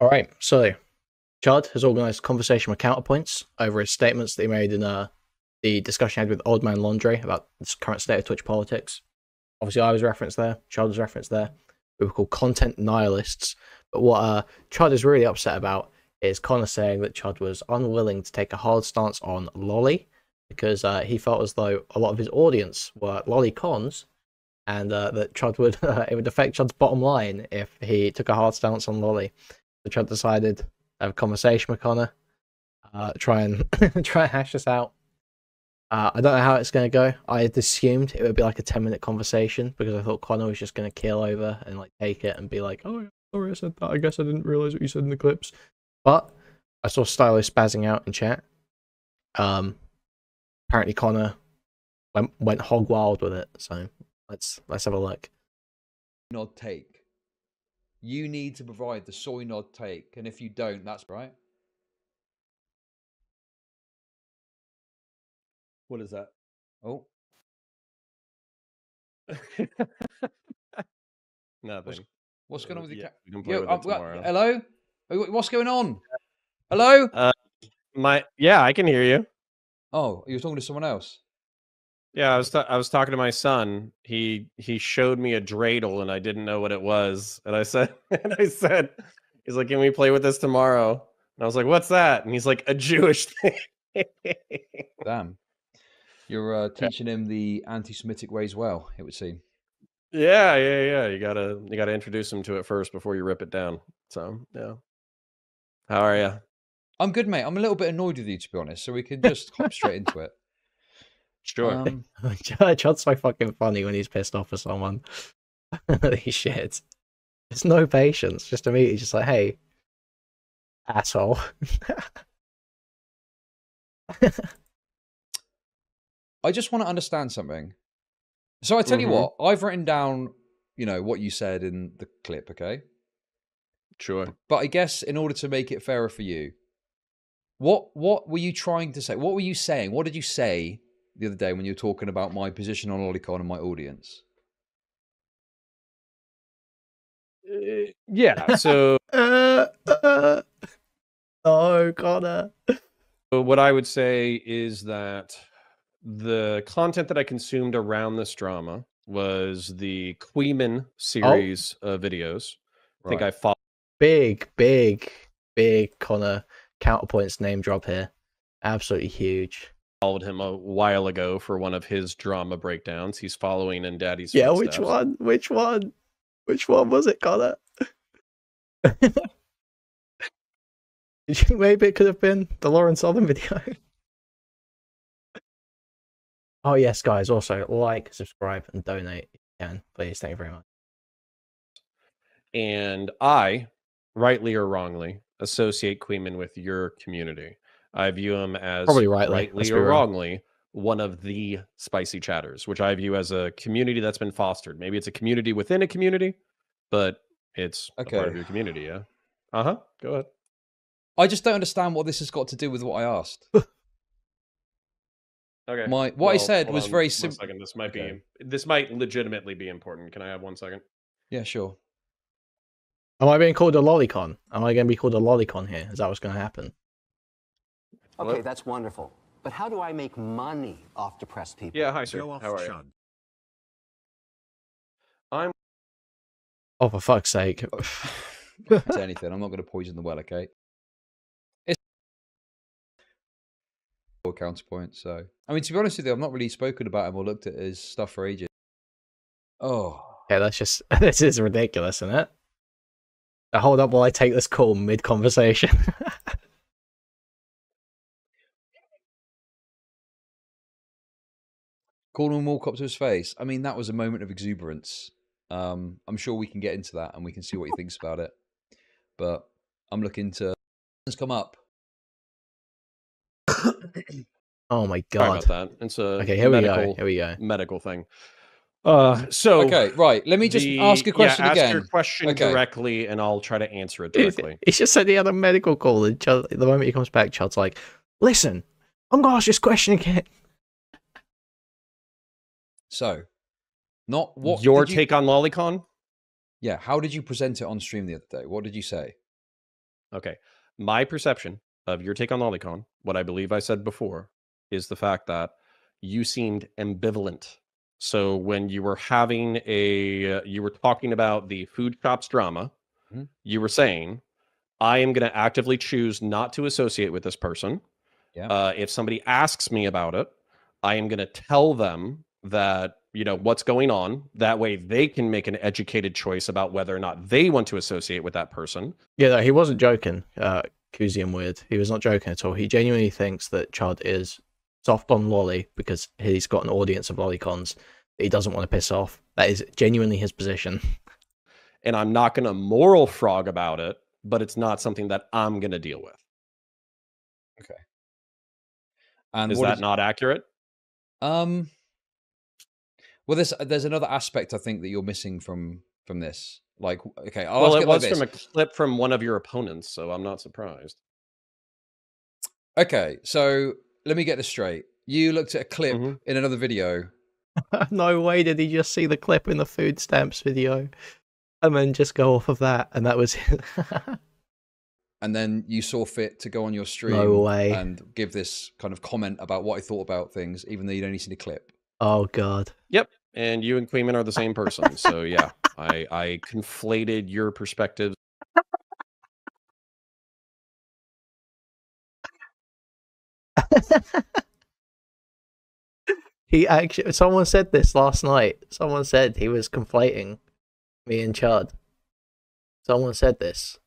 All right, so Chud has organised a conversation with Counterpoints over his statements that he made in the discussion he had with Old Man Laundry about the current state of Twitch politics. Obviously, I was referenced there, Chud was referenced there. We were called content nihilists. But what Chud is really upset about is Connor saying that Chud was unwilling to take a hard stance on Lolly because he felt as though a lot of his audience were Lolly cons, and that Chud would it would affect Chud's bottom line if he took a hard stance on Lolly. So Chud decided to have a conversation with Connor, try and hash this out. I don't know how it's going to go. I had assumed it would be like a 10-minute conversation because I thought Connor was just going to keel over and like take it and be like, "Oh, sorry, I said that. I guess I didn't realize what you said in the clips." But I saw Stylo spazzing out in chat. Apparently Connor went hog wild with it. So let's have a look. Nod take. You need to provide the soy nod take, and if you don't, that's right. What is that? Oh, Nothing. what's going on with the We can play with it tomorrow. Hello? What's going on? Hello? Yeah, I can hear you. Oh, you were talking to someone else? Yeah, I was talking to my son. He showed me a dreidel and I didn't know what it was. And I said, he's like, "Can we play with this tomorrow?" And I was like, "What's that?" And he's like, "A Jewish thing." Damn. You're teaching him the anti-Semitic ways well, it would seem. Yeah. You gotta introduce him to it first before you rip it down. So yeah. How are you? I'm good, mate. I'm a little bit annoyed with you, to be honest, so we can just hop straight into it. Sure. Chud's so fucking funny when he's pissed off at someone. He's shit. There's no patience. Just immediately, just like, "Hey, asshole." I just want to understand something. So I tell you what, I've written down, what you said in the clip, okay? Sure. But I guess in order to make it fairer for you, what were you trying to say? What were you saying? What did you say the other day when you were talking about my position on Lolicon and my audience? Yeah, so Oh, Connor. what I would say is that the content that I consumed around this drama was the Kuihman series of videos. I think I followed big Connor Counterpoints name drop here. Absolutely huge. Followed him a while ago for one of his drama breakdowns. He's following in Daddy's footsteps. footsteps. Which one was it, Connor? Maybe it could have been the Lawrence Southern video. Oh yes, guys, also like, subscribe, and donate if you can. Please, thank you very much. And I, rightly or wrongly, associate Kuihman with your community. I view him as probably rightly or wrongly one of the spicy chatters, which I view as a community that's been fostered. Maybe it's a community within a community, but it's a part of your community, yeah? Uh-huh. Go ahead. I just don't understand what this has got to do with what I asked. Okay. What I said was very simple. This might legitimately be important. Can I have 1 second? Yeah, sure. Am I being called a lolicon? Am I going to be called a lolicon here? Is that what's going to happen? Okay, that's wonderful. But how do I make money off depressed people? Yeah, hi, sir. How are you? I'm... Oh, for fuck's sake. It's anything. I'm not going to poison the well, okay? It's Counterpoints, so... I mean, to be honest with you, I've not really spoken about him or looked at his stuff for ages. Oh. Yeah, that's just... This is ridiculous, isn't it? Hold up while I take this call mid-conversation. Call him and walk up to his face. I mean, that was a moment of exuberance. I'm sure we can get into that and we can see what he thinks about it. But I'm looking to... Let's come up. Oh my god. Sorry about that. It's a okay, here we go. Medical thing. Okay, right. Let me just ask a question again. Ask your question directly, and I'll try to answer it directly. He just said he had a medical call, and Chud, the moment he comes back, Chud's like, "Listen, I'm gonna ask this question again." So, not what your take on Lolicon? Yeah, how did you present it on stream the other day? What did you say? Okay. My perception of your take on lolicon, what I believe I said before, is the fact that you seemed ambivalent. So when you were having you were talking about the food shops drama, Mhm. you were saying, I am going to actively choose not to associate with this person. Yeah. If somebody asks me about it, I am going to tell them that, what's going on. That way they can make an educated choice about whether or not they want to associate with that person. Yeah, no, he wasn't joking. Kuihman Weird. He was not joking at all. He genuinely thinks that Chud is soft on lolly because he's got an audience of lolicons that he doesn't want to piss off. That is genuinely his position. And I'm not going to moral frog about it, but it's not something that I'm going to deal with. Okay. And is that not accurate? Well, there's another aspect I think that you're missing from this. Like, okay, Well, it was from a clip from one of your opponents, so I'm not surprised. Okay, so let me get this straight. You looked at a clip in another video. No way did he just see the clip in the food stamps video and then just go off of that, and that was it. And then you saw fit to go on your stream and give this kind of comment about what I thought about things, even though you'd only seen a clip. Oh, God. Yep, and you and Kuihman are the same person, so yeah, I conflated your perspectives. He actually, someone said this last night. Someone said he was conflating me and Chud. Someone said this.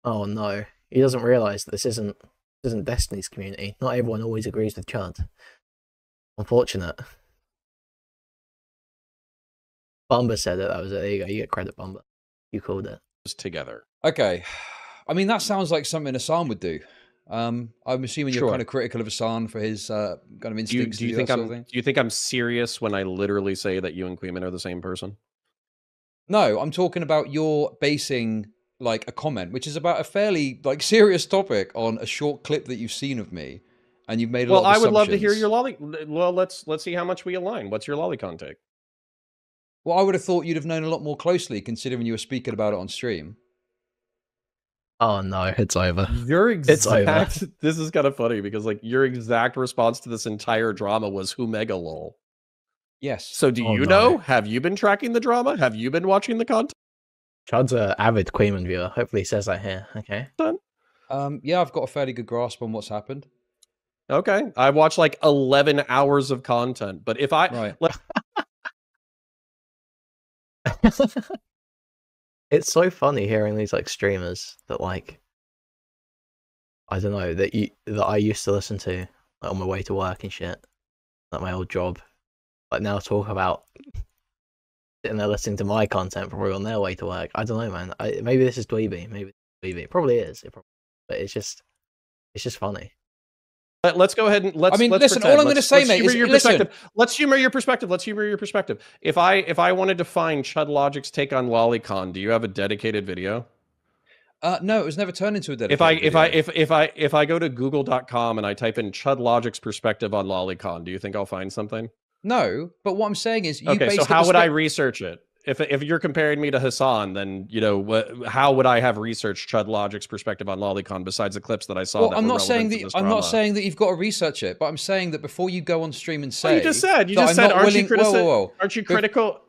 Oh no, he doesn't realize that this isn't Destiny's community. Not everyone always agrees with Chud. Unfortunate. Bumba said it. That was it. There you go. You get credit, Bumba. You called it. Together. Okay. I mean, that sounds like something Hassan would do. I'm assuming you're kind of critical of Hassan for his kind of instincts. Do you think I'm serious when I literally say that you and Kuihman are the same person? No, I'm talking about your basing like a comment, which is about a fairly like serious topic on a short clip that you've seen of me, and you've made a lot of assumptions. Well, I would love to hear your lolly. Well, let's see how much we align. What's your lolicon take? Well, I would have thought you'd have known a lot more closely, considering you were speaking about it on stream. Oh no, it's over. Your exact. This is kind of funny because like your exact response to this entire drama was "Humega lol." Yes. So do you know? Have you been tracking the drama? Have you been watching the content? Chud's an avid Kuihman viewer. Hopefully he says that here. Okay. Yeah, I've got a fairly good grasp on what's happened. Okay. I watched like 11 hours of content, but if I... Right. It's so funny hearing these like streamers that like, I don't know, that I used to listen to like, on my way to work and shit, like my old job, like now talk about sitting there listening to my content probably on their way to work. I don't know, man. Maybe this is dweeby. Maybe it's dweeby. It probably is. But it's just funny. Let's go ahead and let's. I mean, let's listen. pretend. All I'm going to say, mate, is listen. Let's humor your perspective. Let's humor your perspective. If I wanted to find Chud Logic's take on lolicon, do you have a dedicated video? No, it was never turned into a dedicated video. If I go to google.com and I type in Chud Logic's perspective on lolicon, do you think I'll find something? No, but what I'm saying is, okay. So how would I research it? If you're comparing me to Hassan, then how would I have researched Chud Logic's perspective on lolicon besides the clips that I saw? Well, I'm not saying that you've got to research it, but I'm saying that before you go on stream and say, you just said, aren't you critical? Aren't you critical?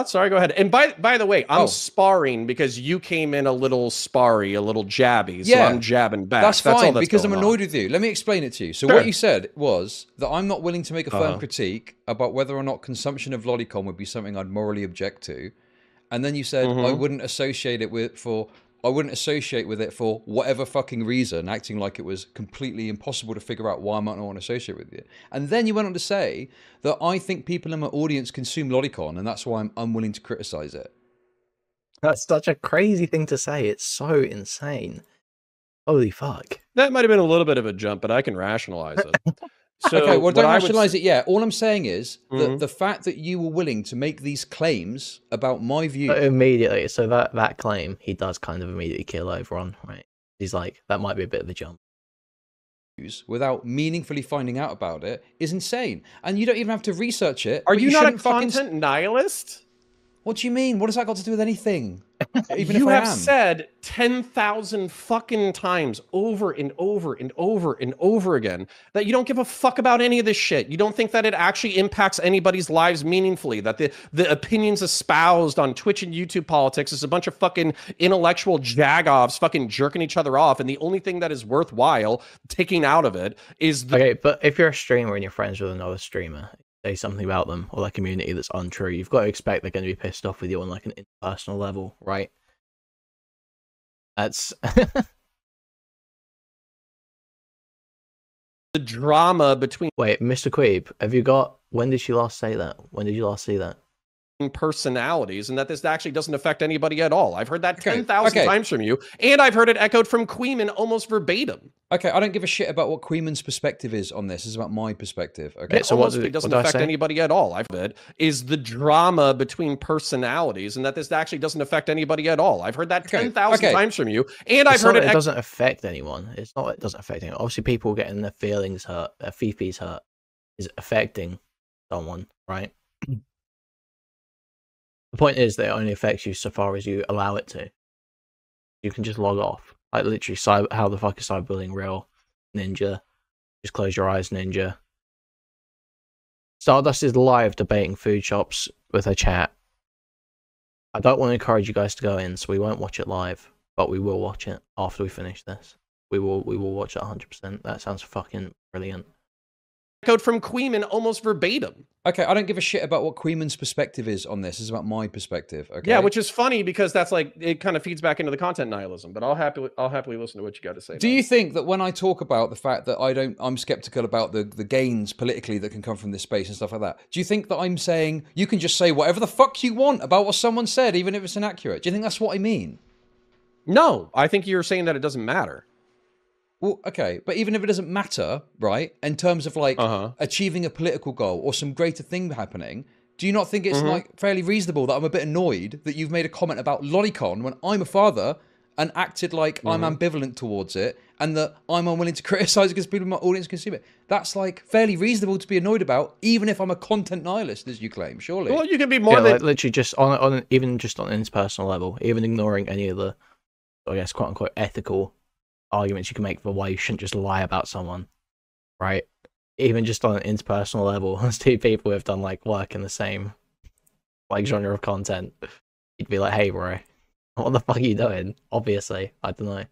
Sorry, go ahead. And by the way, I'm sparring because you came in a little sparry, a little jabby, so I'm jabbing back. That's fine, because I'm annoyed with you. Let me explain it to you. So what you said was that I'm not willing to make a firm critique about whether or not consumption of lolicon would be something I'd morally object to. And then you said I wouldn't associate it with it for whatever fucking reason, acting like it was completely impossible to figure out why I might not want to associate with it. And then you went on to say that I think people in my audience consume lolicon, and that's why I'm unwilling to criticize it. That's such a crazy thing to say. It's so insane. Holy fuck. That might have been a little bit of a jump, but I can rationalize it. So okay, well, don't rationalize it yet. All I'm saying is that the fact that you were willing to make these claims about my view... Immediately, so that claim, he does kind of immediately kill over on, right? He's like, that might be a bit of a jump. Without meaningfully finding out about it is insane. And you don't even have to research it. Are you not a content nihilist? What do you mean? What has that got to do with anything? Even You if I have am. said 10,000 fucking times over and over and over and over again that you don't give a fuck about any of this shit. You don't think that it actually impacts anybody's lives meaningfully, that the opinions espoused on Twitch and YouTube politics is a bunch of fucking intellectual jagoffs fucking jerking each other off, and the only thing that is worthwhile taking out of it is the... Okay, but if you're a streamer and you're friends with another streamer, say something about them or their community that's untrue, you've got to expect they're going to be pissed off with you on like an interpersonal level, right? That's the drama between... Wait, Mr. Queeb, have you got... When did she last say that? When did you last see that? Personalities, and that this actually doesn't affect anybody at all. I've heard that 10,000 times from you, and I've heard it echoed from Kuihman almost verbatim. Okay, I don't give a shit about what Kuihman's perspective is on this. This is about my perspective. Okay, so it doesn't affect anybody at all. I've heard is the drama between personalities, and that this actually doesn't affect anybody at all. I've heard that 10,000 times from you, and I've heard it doesn't affect anyone. It's not. It doesn't affect anyone. Obviously, people getting their feelings hurt, their fifis hurt, is affecting someone, right? The point is that it only affects you so far as you allow it to. You can just log off. Like literally, how the fuck is cyberbullying real? Ninja. Just close your eyes, Ninja. Stardust is live debating food shops with her chat. I don't want to encourage you guys to go in, so we won't watch it live, but we will watch it after we finish this. We will watch it 100%. That sounds fucking brilliant. Echoed from Kuihman almost verbatim. Okay, I don't give a shit about what Kuihman's perspective is on this. This is about my perspective. Okay. Yeah, which is funny because that's like it kind of feeds back into the content nihilism. But I'll happily listen to what you got to say. Do you think that when I talk about the fact that I'm skeptical about the gains politically that can come from this space and stuff like that, do you think that I'm saying you can just say whatever the fuck you want about what someone said, even if it's inaccurate? Do you think that's what I mean? No, I think you're saying that it doesn't matter. Well, okay, but even if it doesn't matter, right, in terms of like achieving a political goal or some greater thing happening, do you not think it's like fairly reasonable that I'm a bit annoyed that you've made a comment about lolicon when I'm a father and acted like I'm ambivalent towards it and that I'm unwilling to criticize it because people in my audience consume it? That's like fairly reasonable to be annoyed about, even if I'm a content nihilist, as you claim, surely. Well, you can be more than... like, literally just even just on an interpersonal level, even ignoring any of the, I guess, quote unquote ethical arguments you can make for why you shouldn't just lie about someone, right? Even just on an interpersonal level, as two people who have done like work in the same like genre of content, you'd be like, hey bro, what the fuck are you doing? Obviously, I don't know.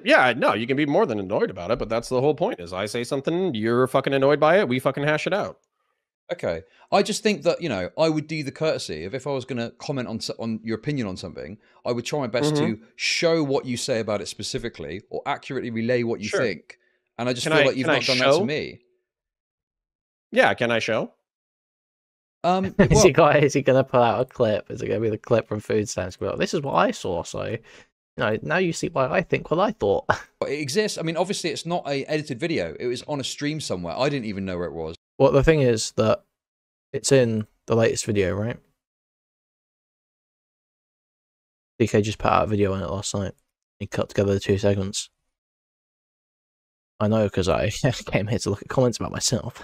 Yeah, no, you can be more than annoyed about it, but that's the whole point, is I say something, you're fucking annoyed by it, we fucking hash it out. Okay. I just think that, you know, I would do the courtesy of if I was going to comment on your opinion on something, I would try my best to show what you say about it specifically or accurately relay what you think. And I just feel like you've not done that to me. Yeah, can I show? Is he going to pull out a clip? Is it going to be the clip from Food Stamps? Well, this is what I saw, so you know, now you see why I think what I thought. It exists. I mean, obviously it's not a edited video. It was on a stream somewhere. I didn't even know where it was. Well, the thing is that it's in the latest video, right? DK just put out a video on it last night. He cut together the 2 segments. I know, because I came here to look at comments about myself.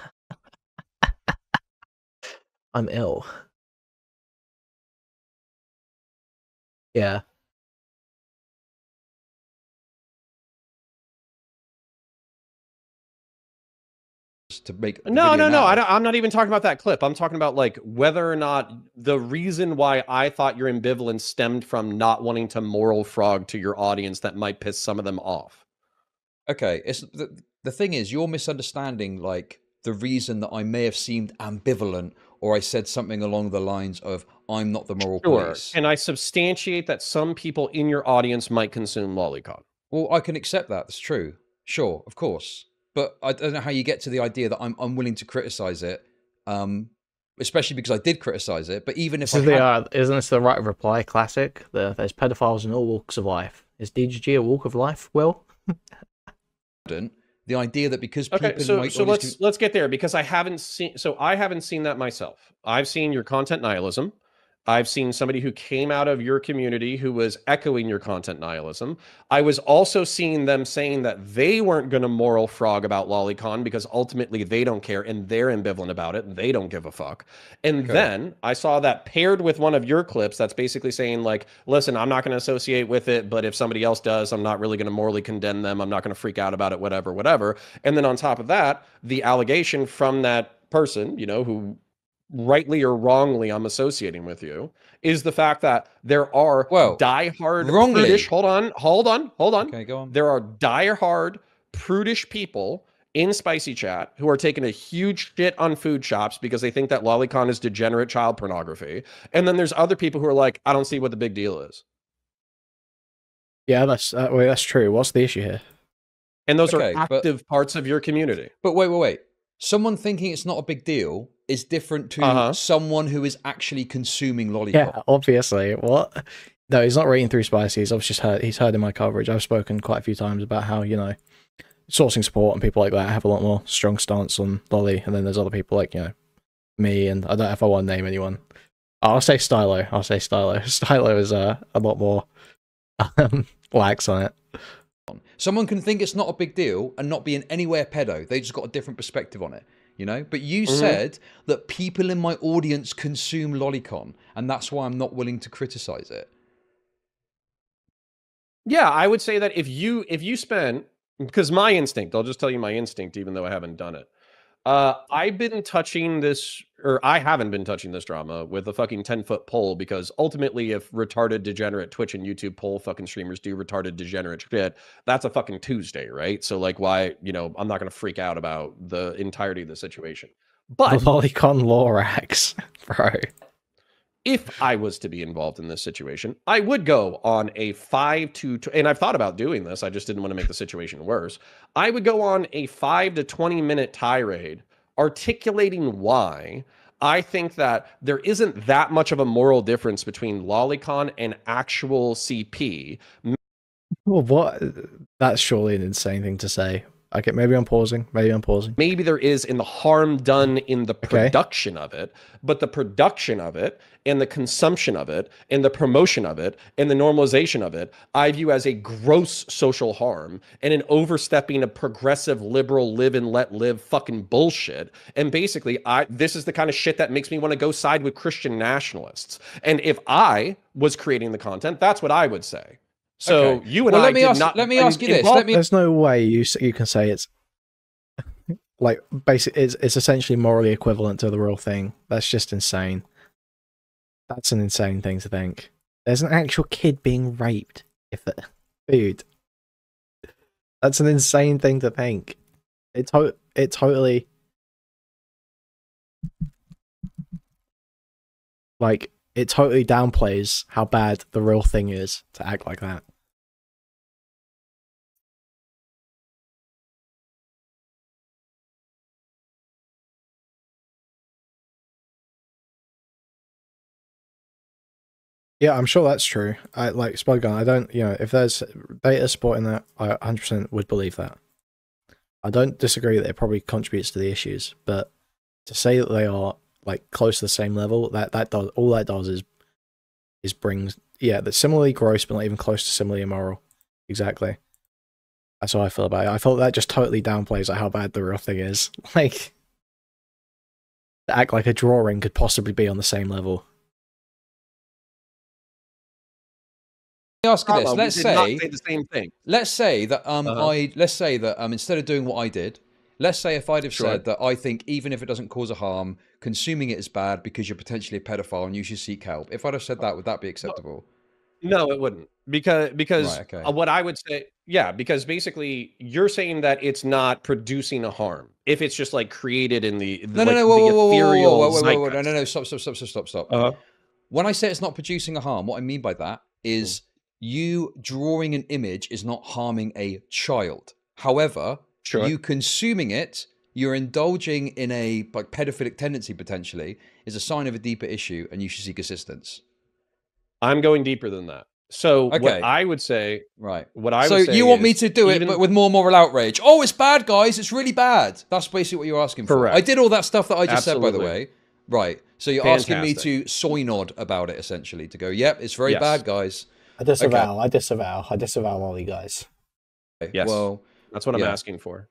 I'm ill. Yeah. To make no, I'm not even talking about that clip. I'm talking about like whether or not the reason why I thought your ambivalence stemmed from not wanting to moral frog to your audience that might piss some of them off. Okay, it's the thing is, you're misunderstanding like the reason that I may have seemed ambivalent or I said something along the lines of I'm not the moral police. And I substantiate that some people in your audience might consume lolicon. Well, I can accept that. That's true. Sure, of course. But I don't know how you get to the idea that I'm unwilling to criticize it, especially because I did criticize it. But even if isn't this the right of reply classic? There's pedophiles in all walks of life. Is DGG a walk of life, Will? The idea that because people let's get there, because I haven't seen that myself. I've seen your content nihilism. I've seen somebody who came out of your community who was echoing your content nihilism. I was also seeing them saying that they weren't going to moral frog about lolicon because ultimately they don't care and they're ambivalent about it. They don't give a fuck. And then I saw that paired with one of your clips that's basically saying like, listen, I'm not going to associate with it, but if somebody else does, I'm not really going to morally condemn them. I'm not going to freak out about it, whatever, whatever. And then on top of that, the allegation from that person, you know, who rightly or wrongly I'm associating with you, is the fact that there are diehard prudish. Hold on. Okay, go on. There are diehard prudish people in Spicy Chat who are taking a huge shit on food shops because they think that lolicon is degenerate child pornography, and then there's other people who are like, I don't see what the big deal is. Yeah, that's true. What's the issue here? And those are active parts of your community. But wait. Someone thinking it's not a big deal is different to someone who is actually consuming lolicon. Yeah, obviously. What? No, he's not reading through Spicy. He's heard in my coverage. I've spoken quite a few times about how, you know, sourcing support and people like that have a lot more strong stance on lolly, and then there's other people like, you know, me, and I don't know if I want to name anyone. I'll say Stylo. Stylo is a lot more lax on it. Someone can think it's not a big deal and not be in anywhere pedo. They just got a different perspective on it, you know? But you said that people in my audience consume lolicon, and that's why I'm not willing to criticize it. Yeah, I would say that if you spend, because my instinct, I'll just tell you my instinct, even though I haven't done it. I've been touching this, or I haven't been touching this drama with a fucking 10-foot pole, because ultimately if retarded degenerate Twitch and YouTube poll fucking streamers do retarded degenerate shit, that's a fucking Tuesday, right? So like, why, you know, I'm not going to freak out about the entirety of the situation. But lolicon Lorax, bro. If I was to be involved in this situation, I would go on a 5 to, and I've thought about doing this, I just didn't want to make the situation worse. I would go on a 5 to 20 minute tirade articulating why I think that there isn't that much of a moral difference between lolicon and actual CP. Well, what? That's surely an insane thing to say. Okay, maybe I'm pausing. Maybe there is in the harm done in the production of it, but the production of it and the consumption of it and the promotion of it and the normalization of it, I view as a gross social harm and an overstepping of progressive liberal live and let live fucking bullshit. And basically, this is the kind of shit that makes me want to go side with Christian nationalists. And if I was creating the content, that's what I would say. So you and let me ask you this. There's no way you can say it's like basically it's essentially morally equivalent to the real thing. That's just insane. That's an insane thing to think. There's an actual kid being raped. Dude, that's an insane thing to think. It totally like it totally downplays how bad the real thing is to act like that. Yeah, I'm sure that's true. I like Spudgun. I don't, you know, if there's data supporting that, I 100% would believe that. I don't disagree that it probably contributes to the issues, but to say that they are like close to the same level, that does all that does is brings that's similarly gross, but not even close to similarly immoral. Exactly. That's how I feel about it. I felt that just totally downplays like how bad the real thing is. Like, to act like a drawing could possibly be on the same level. Let me ask you this. Let's say the same thing. Let's say that instead of doing what I did, let's say if I'd have said that I think even if it doesn't cause a harm, consuming it is bad because you're potentially a pedophile and you should seek help. If I'd have said that, would that be acceptable? No, it wouldn't. Because what I would say, because basically you're saying that it's not producing a harm. If it's just like created in the stop. When I say it's not producing a harm, what I mean by that is you drawing an image is not harming a child. However, you consuming it, you're indulging in a like pedophilic tendency potentially, is a sign of a deeper issue, and you should seek assistance. I'm going deeper than that. So what I would say, So you want me to do it, but with more moral outrage? Oh, it's bad, guys. It's really bad. That's basically what you're asking for. Correct. I did all that stuff that I just said, by the way. Right. So you're asking me to soy nod about it, essentially, to go, yep, it's very bad, guys. I disavow. Okay. I disavow lolly guys. Okay. Yes. Well, that's what I'm asking for.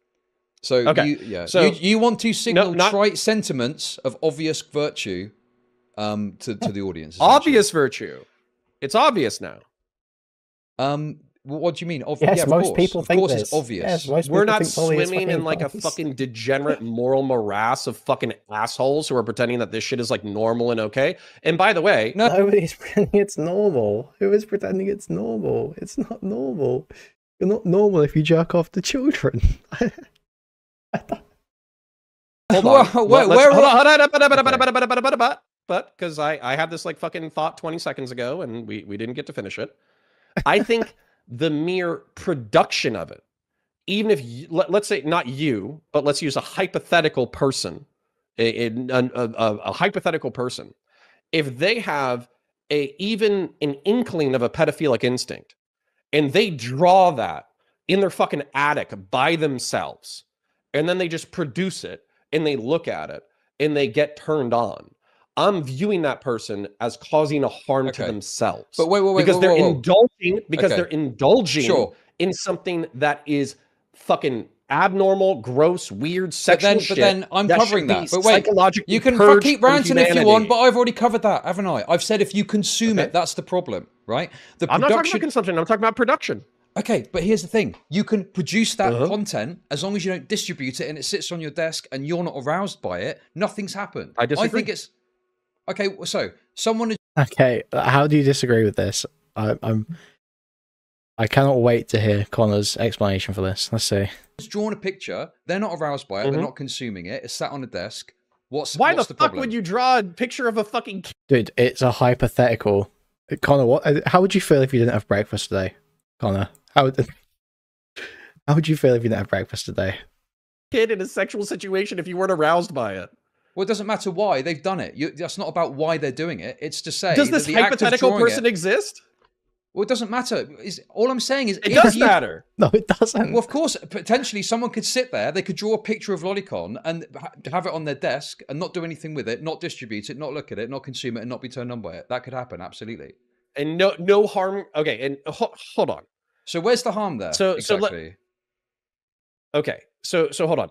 So you want to signal trite sentiments of obvious virtue to the audience. Obvious virtue. It's obvious now. What do you mean? Yes, most people think this. It's obvious. Yes, we're not swimming in like a fucking degenerate moral morass of fucking assholes who are pretending that this shit is like normal and okay. And by the way, nobody's pretending it's normal. Who is pretending it's normal? It's not normal. You're not normal if you jerk off the children. Hold on. But because I had this like fucking thought 20 seconds ago and we didn't get to finish it. I think the mere production of it, even if let's say not you, but let's use a hypothetical person, a hypothetical person, if they have even an inkling of a pedophilic instinct, and they draw that in their fucking attic by themselves, and then they just produce it, and they look at it, and they get turned on, I'm viewing that person as causing a harm to themselves. But wait, because they're indulging they're indulging in something that is fucking abnormal, gross, weird, sexual shit. But then I'm covering that. But wait, you can keep ranting if you want, but I've already covered that, haven't I? I've said if you consume it, that's the problem, right? I'm not talking about consumption. I'm talking about production. Okay, but here's the thing. You can produce that content as long as you don't distribute it and it sits on your desk and you're not aroused by it. Nothing's happened. I disagree. I think it's... Okay, so someone is... Okay, how do you disagree with this? I cannot wait to hear Connor's explanation for this. Let's see. Drawn a picture. They're not aroused by it. They're not consuming it. It's sat on a desk. Why the fuck problem? Would you draw a picture of a fucking... Dude, it's a hypothetical. Connor, how would you feel if you didn't have breakfast today? Connor, how would you feel if you didn't have breakfast today? Kid in a sexual situation if you weren't aroused by it. Well, it doesn't matter why they've done it. That's not about why they're doing it. It's to say, does this hypothetical person exist? Well, it doesn't matter. All I'm saying is... It does matter. No, it doesn't. Well, of course, potentially someone could sit there, they could draw a picture of Lolicon and have it on their desk and not do anything with it, not distribute it, not look at it, not consume it, and not be turned on by it. That could happen, absolutely. And no harm... Okay, and hold on. So where's the harm there? Exactly. So hold on.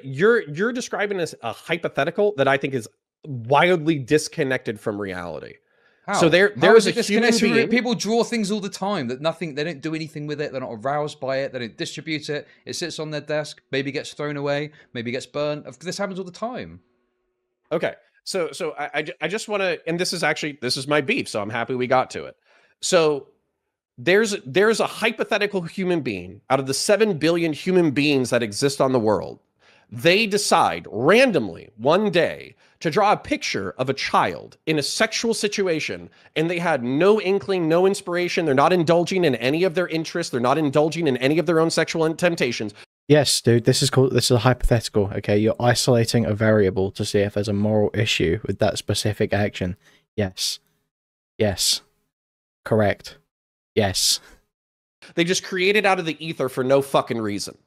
You're describing this a hypothetical that I think is wildly disconnected from reality. How? So there's a human being. People draw things all the time they don't do anything with it. They're not aroused by it. They don't distribute it. It sits on their desk. Maybe gets thrown away. Maybe gets burned. This happens all the time. Okay. So I just want to, and this is my beef. So I'm happy we got to it. So there's a hypothetical human being out of the 7 billion human beings that exist on the world. They decide randomly one day to draw a picture of a child in a sexual situation, and they had no inkling, no inspiration. They're not indulging in any of their interests. They're not indulging in any of their own sexual temptations. Yes, dude, this is a hypothetical, okay? You're isolating a variable to see if there's a moral issue with that specific action. Yes. Yes. Correct. Yes. They just create it out of the ether for no fucking reason.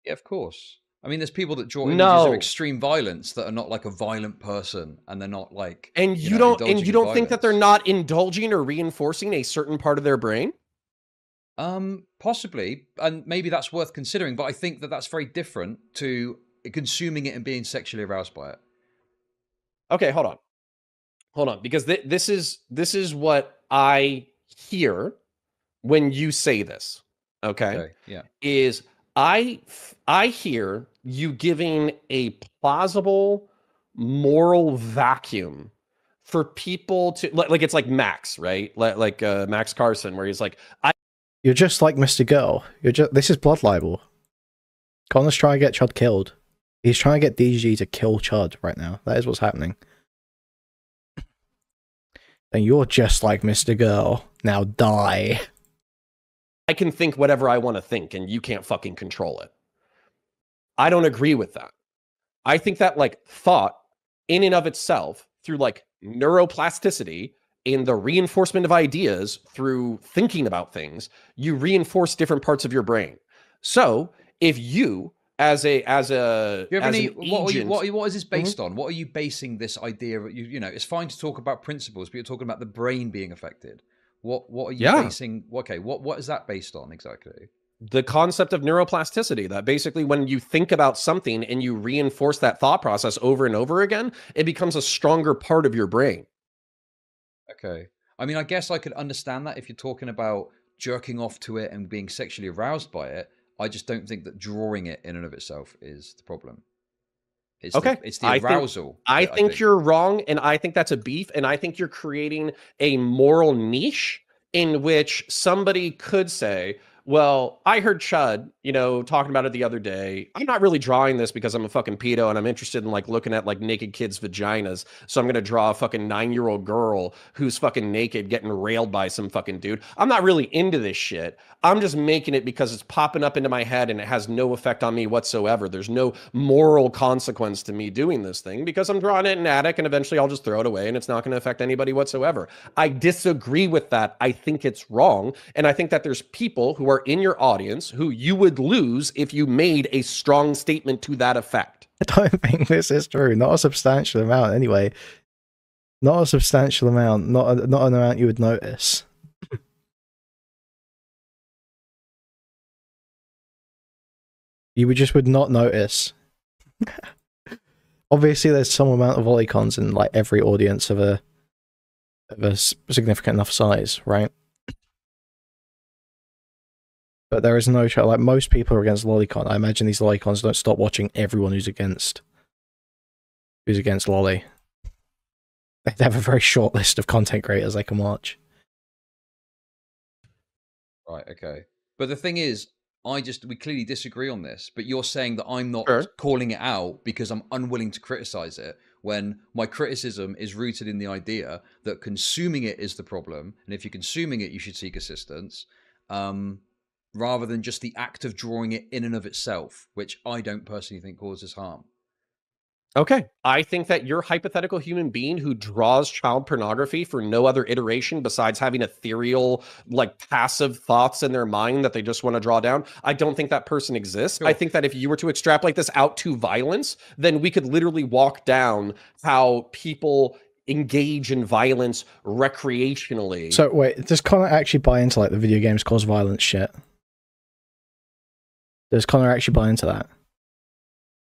Yeah, of course. I mean, there's people that draw images of extreme violence that are not like a violent person, and they're not like... And you don't think that they're not indulging or reinforcing a certain part of their brain? Possibly, and maybe that's worth considering, but I think that that's very different to consuming it and being sexually aroused by it. Okay, hold on, because this is what I hear when you say this. Okay, yeah, is I hear you giving a plausible moral vacuum for people to like it's like Max, right? Like Max Carson, where he's like, You're just like Mr. Girl. This is blood libel. Connor's trying to get Chud killed. He's trying to get DG to kill Chud right now. That is what's happening. And you're just like Mr. Girl. Now die. I can think whatever I want to think, and you can't fucking control it. I don't agree with that. I think that like thought in and of itself, through like neuroplasticity and the reinforcement of ideas through thinking about things, you reinforce different parts of your brain. So if you as Do you have any? What is this based on? What are you basing this idea? You know, it's fine to talk about principles, but you're talking about the brain being affected. What are you basing? Okay, what is that based on exactly? The concept of neuroplasticity, that basically when you think about something and you reinforce that thought process over and over again, it becomes a stronger part of your brain. Okay. I mean, I guess I could understand that if you're talking about jerking off to it and being sexually aroused by it. I just don't think that drawing it in and of itself is the problem. It's the arousal. I think you're wrong, and I think that's a beef, and I think you're creating a moral niche in which somebody could say, well, I heard Chud, talking about it the other day. I'm not really drawing this because I'm a fucking pedo and I'm interested in like looking at like naked kids' vaginas. So I'm going to draw a fucking 9-year-old girl who's fucking naked getting railed by some fucking dude. I'm not really into this shit. I'm just making it because it's popping up into my head and it has no effect on me whatsoever. There's no moral consequence to me doing this thing because I'm drawing it in an attic and eventually I'll just throw it away and it's not going to affect anybody whatsoever. I disagree with that. I think it's wrong. And I think that there's people who are in your audience who you would lose if you made a strong statement to that effect. I don't think this is true. Not a substantial amount anyway. Not a substantial amount. Not an amount you would notice. You would not notice. Obviously, there's some amount of lolicons in like every audience of a significant enough size, right? But there is no like most people are against lolicon. I imagine these lolicons don't stop watching everyone who's against lolly. They have a very short list of content creators they can watch. Right. Okay. But the thing is, we clearly disagree on this. But you're saying that I'm not calling it out because I'm unwilling to criticize it, when my criticism is rooted in the idea that consuming it is the problem, and if you're consuming it, you should seek assistance. Rather than just the act of drawing it in and of itself, which I don't personally think causes harm. Okay. I think that your hypothetical human being who draws child pornography for no other iteration besides having ethereal, like passive thoughts in their mind that they just want to draw down, I don't think that person exists. Sure. I think that if you were to extrapolate this out to violence, then we could literally walk down how people engage in violence recreationally. So wait, does Connor actually buy into like the video games cause violence shit? Does Connor actually buy into that?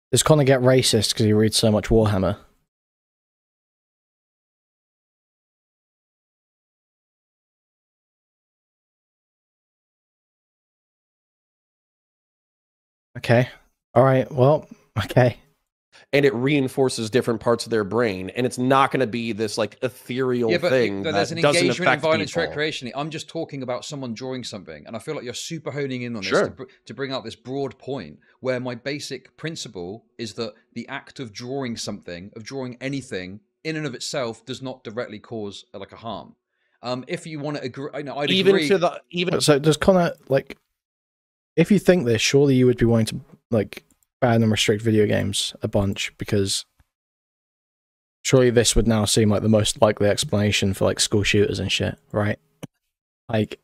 Does Connor get racist because he reads so much Warhammer? Okay. All right. Well, okay. And it reinforces different parts of their brain, and it's not going to be this like ethereal thing. But there's an engagement in violence recreationally. I'm just talking about someone drawing something, and I feel like you're super honing in on this to bring out this broad point where my basic principle is that the act of drawing something, of drawing anything, in and of itself, does not directly cause like a harm. If you want to agree, I'd agree. So does Connor like? If you think this, surely you would be wanting to like ban and restrict video games a bunch, because surely this would now seem like the most likely explanation for like school shooters and shit, right? Like,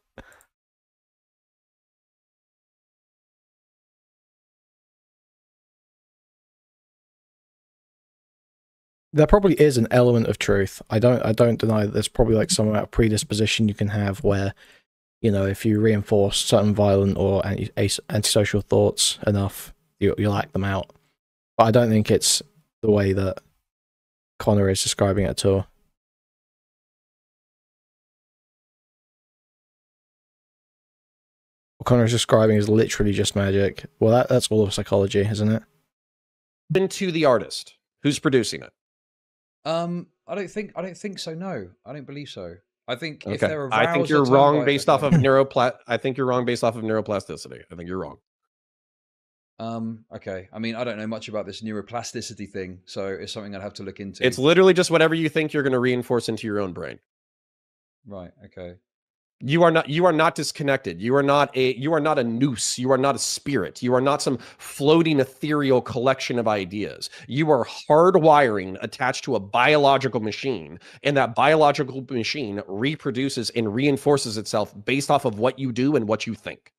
there probably is an element of truth. I don't deny that there's probably like some amount of predisposition you can have where, if you reinforce certain violent or antisocial thoughts enough, you'll act them out. But I don't think it's the way that Connor is describing it at all. What Connor is describing is literally just magic. Well, that's all of psychology, isn't it? Into the artist who's producing it. I don't think so. No, I don't believe so. I think if they're aroused, I think you're wrong based off of I think you're wrong based off of neuroplasticity. I think you're wrong. Okay. I mean, I don't know much about this neuroplasticity thing, so it's something I'd have to look into. It's literally just whatever you think you're going to reinforce into your own brain. Right. Okay. You are not disconnected. You are not a noose. You are not a spirit. You are not some floating ethereal collection of ideas. You are hardwiring attached to a biological machine, and that biological machine reproduces and reinforces itself based off of what you do and what you think.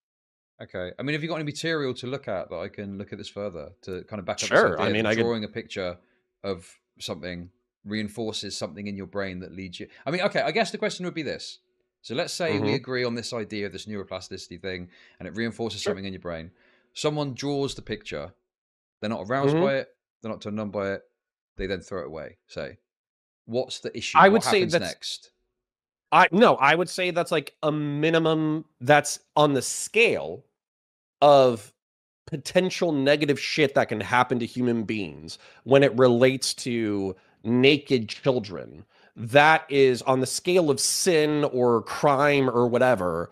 Okay. I mean, have you got any material to look at that I can look at this further to kind of back up this Sure. idea I mean, that I drawing a picture of something reinforces something in your brain that leads you. I mean, okay, I guess the question would be this. So let's say we agree on this idea of this neuroplasticity thing and it reinforces something in your brain. Someone draws the picture. They're not aroused by it. They're not turned on by it. They then throw it away. Say, what's the issue? I would what say happens that's next? I would say that's like a minimum that's on the scale of potential negative shit that can happen to human beings when it relates to naked children. That is on the scale of sin or crime or whatever.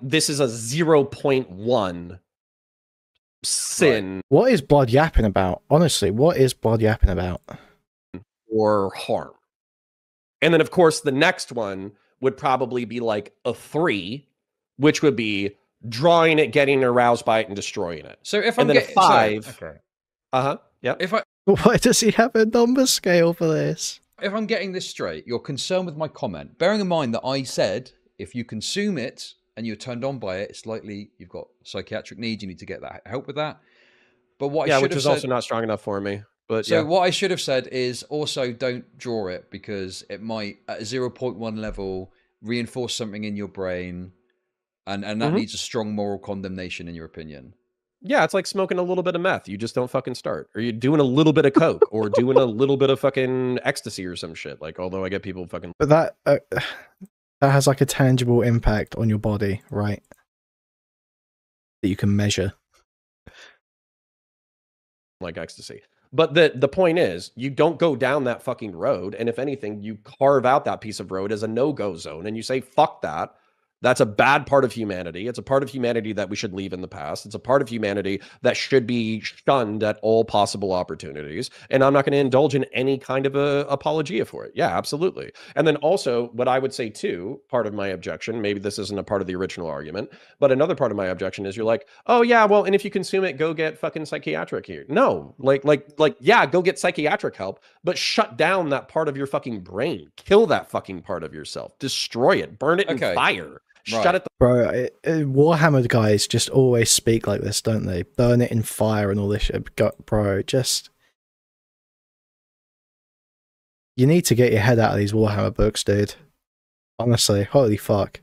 This is a 0.1 sin. Right. What is Bod yapping about? Honestly, what is Bod yapping about? Or harm. And then, of course, the next one would probably be like a 3, which would be drawing it, getting aroused by it, and destroying it. So if I'm getting 5, okay, yep. Why does he have a number scale for this? If I'm getting this straight, you're concerned with my comment, bearing in mind that I said if you consume it and you're turned on by it, it's likely you've got psychiatric needs. You need to get that help with that. But what I should have said, also not strong enough for me. But so what I should have said is also don't draw it because it might at a 0.1 level reinforce something in your brain, and that needs a strong moral condemnation in your opinion. Yeah, it's like smoking a little bit of meth. You just don't fucking start. Or you're doing a little bit of coke or doing a little bit of fucking ecstasy or some shit. Like, although I get people fucking... But that has like a tangible impact on your body, right? That you can measure. Like ecstasy. But the point is, you don't go down that fucking road. And if anything, you carve out that piece of road as a no-go zone. And you say, fuck that. That's a bad part of humanity. It's a part of humanity that we should leave in the past. It's a part of humanity that should be shunned at all possible opportunities. And I'm not going to indulge in any kind of a apologia for it. Yeah, absolutely. And then also what I would say too, part of my objection, maybe this isn't a part of the original argument, but another part of my objection is you're like, oh yeah, well, and if you consume it, go get fucking psychiatric here. No, yeah, go get psychiatric help, but shut down that part of your fucking brain. Kill that fucking part of yourself. Destroy it. Burn it in fire. Right. Shut it the Bro, Warhammer guys just always speak like this, don't they? Burn it in fire and all this shit. Bro, just... You need to get your head out of these Warhammer books, dude. Honestly, holy fuck.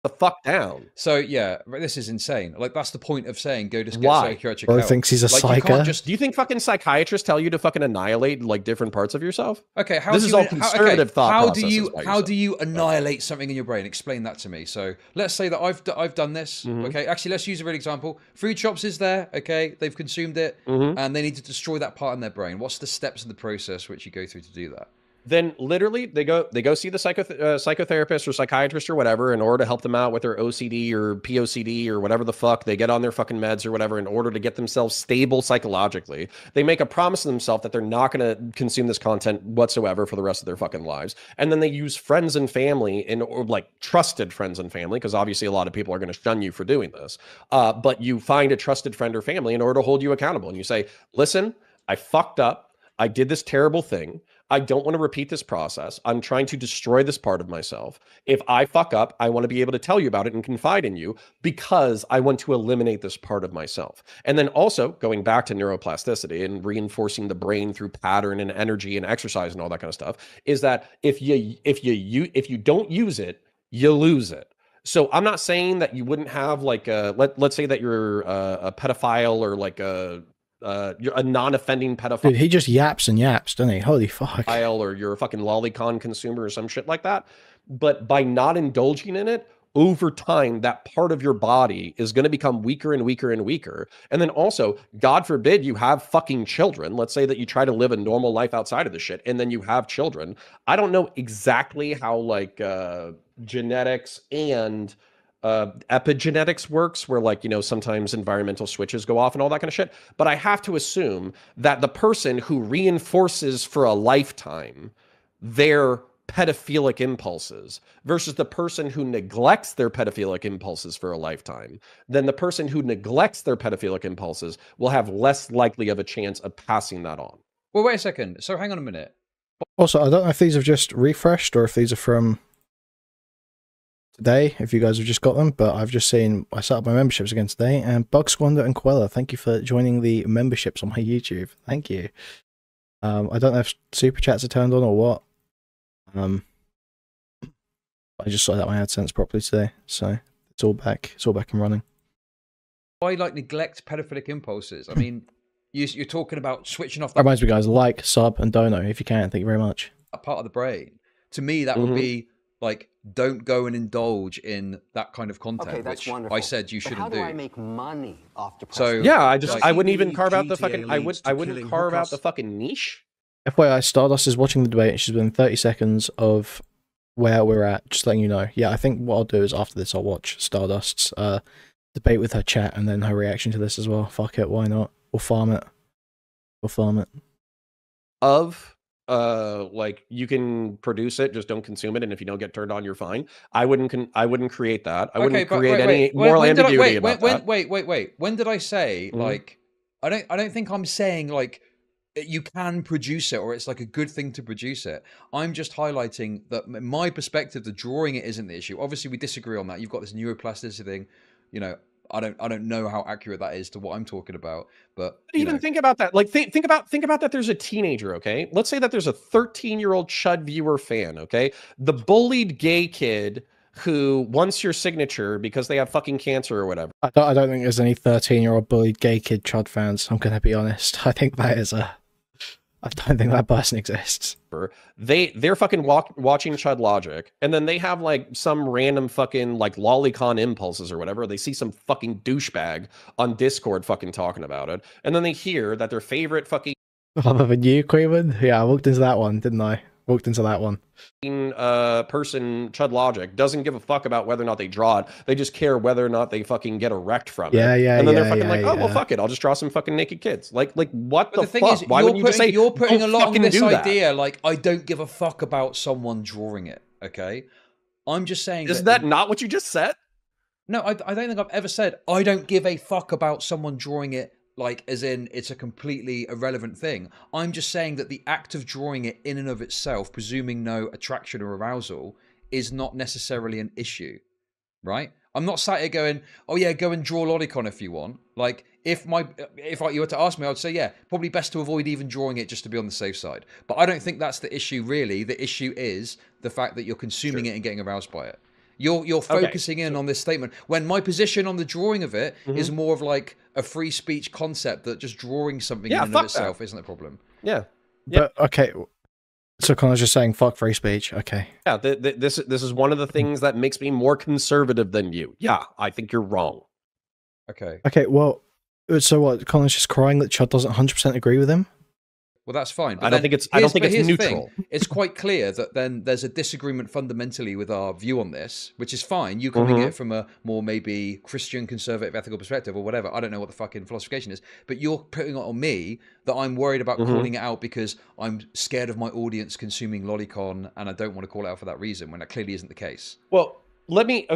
fuck down. So yeah, this is insane. Like that's the point of saying go to get psychiatric Bro help. thinks he's a psycho. Do you think fucking psychiatrists tell you to fucking annihilate like different parts of yourself? Okay, how this do is you, all conservative thought how processes. How do you annihilate something in your brain? Explain that to me. So let's say that I've done this. Okay, actually let's use a real example. Food Shops is there. Okay, they've consumed it and they need to destroy that part in their brain. What's the steps of the process which you go through to do that? Then literally they go see the psychotherapist or psychiatrist or whatever in order to help them out with their OCD or POCD or whatever the fuck. They get on their fucking meds or whatever in order to get themselves stable psychologically. They make a promise to themselves that they're not going to consume this content whatsoever for the rest of their fucking lives. And then they use friends and family or like trusted friends and family, because obviously a lot of people are going to shun you for doing this. But you find a trusted friend or family in order to hold you accountable. And you say, listen, I fucked up. I did this terrible thing. I don't want to repeat this process. I'm trying to destroy this part of myself. If I fuck up, I want to be able to tell you about it and confide in you because I want to eliminate this part of myself. And then also going back to neuroplasticity and reinforcing the brain through pattern and energy and exercise and all that kind of stuff is that if you don't use it, you lose it. So I'm not saying that you wouldn't have like let's say that you're a pedophile or like you're a non-offending pedophile. Dude, he just yaps and yaps, doesn't he? Holy fuck. Or you're a fucking lolicon consumer or some shit like that. But by not indulging in it, over time, that part of your body is going to become weaker and weaker and weaker. And then also, God forbid you have fucking children. Let's say that you try to live a normal life outside of this shit, and then you have children. I don't know exactly how like genetics and epigenetics works, where like, you know, sometimes environmental switches go off and all that kind of shit. But I have to assume that the person who reinforces for a lifetime their pedophilic impulses versus the person who neglects their pedophilic impulses for a lifetime, then the person who neglects their pedophilic impulses will have less likely of a chance of passing that on. Well, wait a second. So hang on a minute. Also, I don't know if these have just refreshed or if these are from today, if you guys have just got them, but I've just seen, I set up my memberships again today, and Bug Squander and Quella, thank you for joining the memberships on my YouTube. Thank you. I don't know if super chats are turned on or what. I just sorted out my AdSense properly today, so it's all back and running. Why like neglect pedophilic impulses? I mean, you're talking about switching off That reminds me, guys, like, sub, and dono if you can. Thank you very much. that part of the brain. To me, that would be like, don't go and indulge in that kind of content, that's which wonderful. I said you shouldn't do. How do I make money off depressed? So yeah, I like, wouldn't even carve out the fucking. I wouldn't carve out the fucking niche. FYI, Stardust is watching the debate. She's within 30 seconds of where we're at. Just letting you know. Yeah, I think what I'll do is after this, I'll watch Stardust's debate with her chat and then her reaction to this as well. Fuck it, why not? We'll farm it. Like, you can produce it, just don't consume it, and if you don't get turned on, you're fine. I wouldn't create that. I wouldn't create any moral ambiguity about that. Wait. When did I say like? I don't think I'm saying like you can produce it or it's like a good thing to produce it. I'm just highlighting that my perspective, the drawing it isn't the issue. Obviously, we disagree on that. You've got this neuroplasticity thing. You know, I don't know how accurate that is to what I'm talking about, but even think about that. Like, think about that. There's a teenager. Okay, let's say that there's a 13-year-old Chud viewer fan. Okay, the bullied gay kid who wants your signature because they have fucking cancer or whatever. I don't think there's any 13-year-old bullied gay kid Chud fans. I'm gonna be honest. I think that is I don't think that person exists. They're fucking watching Chud Logic, and then they have like some random fucking like lolicon impulses or whatever. They see some fucking douchebag on Discord fucking talking about it, and then they hear that their favorite fucking other than you, Kuihman? Yeah, I walked into that one, didn't I? Person, Chud Logic, doesn't give a fuck about whether or not they draw it. They just care whether or not they fucking get erect from it. Yeah. And then they're fucking like, oh, well, fuck it. I'll just draw some fucking naked kids. Like what the thing fuck? is, why wouldn't you just say, you're putting a lot of this idea, that? like, I don't give a fuck about someone drawing it, okay? I'm just saying... Is that not what you just said? No, I don't think I've ever said, I don't give a fuck about someone drawing it, like, as in it's a completely irrelevant thing. I'm just saying that the act of drawing it in and of itself, presuming no attraction or arousal, is not necessarily an issue, right? I'm not sat here going, oh yeah, go and draw lolicon if you want. Like, if you were to ask me, I would say, yeah, probably best to avoid even drawing it just to be on the safe side. But I don't think that's the issue, really. The issue is the fact that you're consuming it and getting aroused by it. You're focusing in on this statement, when my position on the drawing of it is more of like a free speech concept that just drawing something in and of itself isn't a problem. Yeah. But, okay, so Connor's just saying, fuck free speech, okay. Yeah, this is one of the things that makes me more conservative than you. Yeah, I think you're wrong. Okay. Okay, well, so what, Connor's just crying that Chud doesn't 100% agree with him? Well, that's fine. But I don't think it's neutral. It's quite clear that then there's a disagreement fundamentally with our view on this, which is fine. You coming at it from a more maybe Christian, conservative, ethical perspective or whatever. I don't know what the fucking philosophication is, but you're putting it on me that I'm worried about calling it out because I'm scared of my audience consuming lolicon and I don't want to call it out for that reason when that clearly isn't the case. Well, let me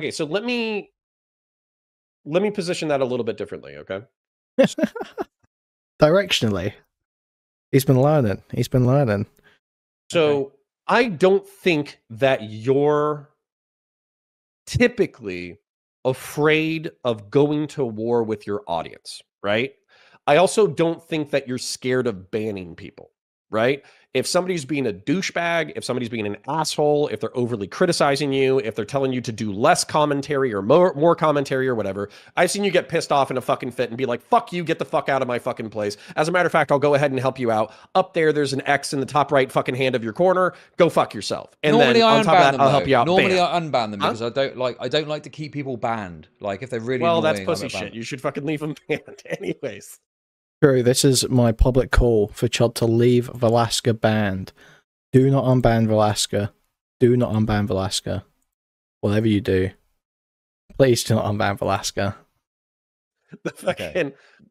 position that a little bit differently, okay? Directionally. He's been learning. So I don't think that you're typically afraid of going to war with your audience, right? I also don't think that you're scared of banning people, right? If somebody's being a douchebag, if somebody's being an asshole, if they're overly criticizing you, if they're telling you to do less commentary or more commentary or whatever, I've seen you get pissed off in a fucking fit and be like, fuck you, get the fuck out of my fucking place. As a matter of fact, I'll go ahead and help you out. Up there's an X in the top right fucking hand of your corner. Go fuck yourself. And normally then on top of that, I'll help you out. Normally I unban them because I don't like to keep people banned. Like if they're really well, annoying, that's pussy shit. You should fucking leave them banned anyways. True, this is my public call for Chud to leave Velasca banned. Do not unban Velasca. Do not unban Velasca. Whatever you do, please do not unban Velasca.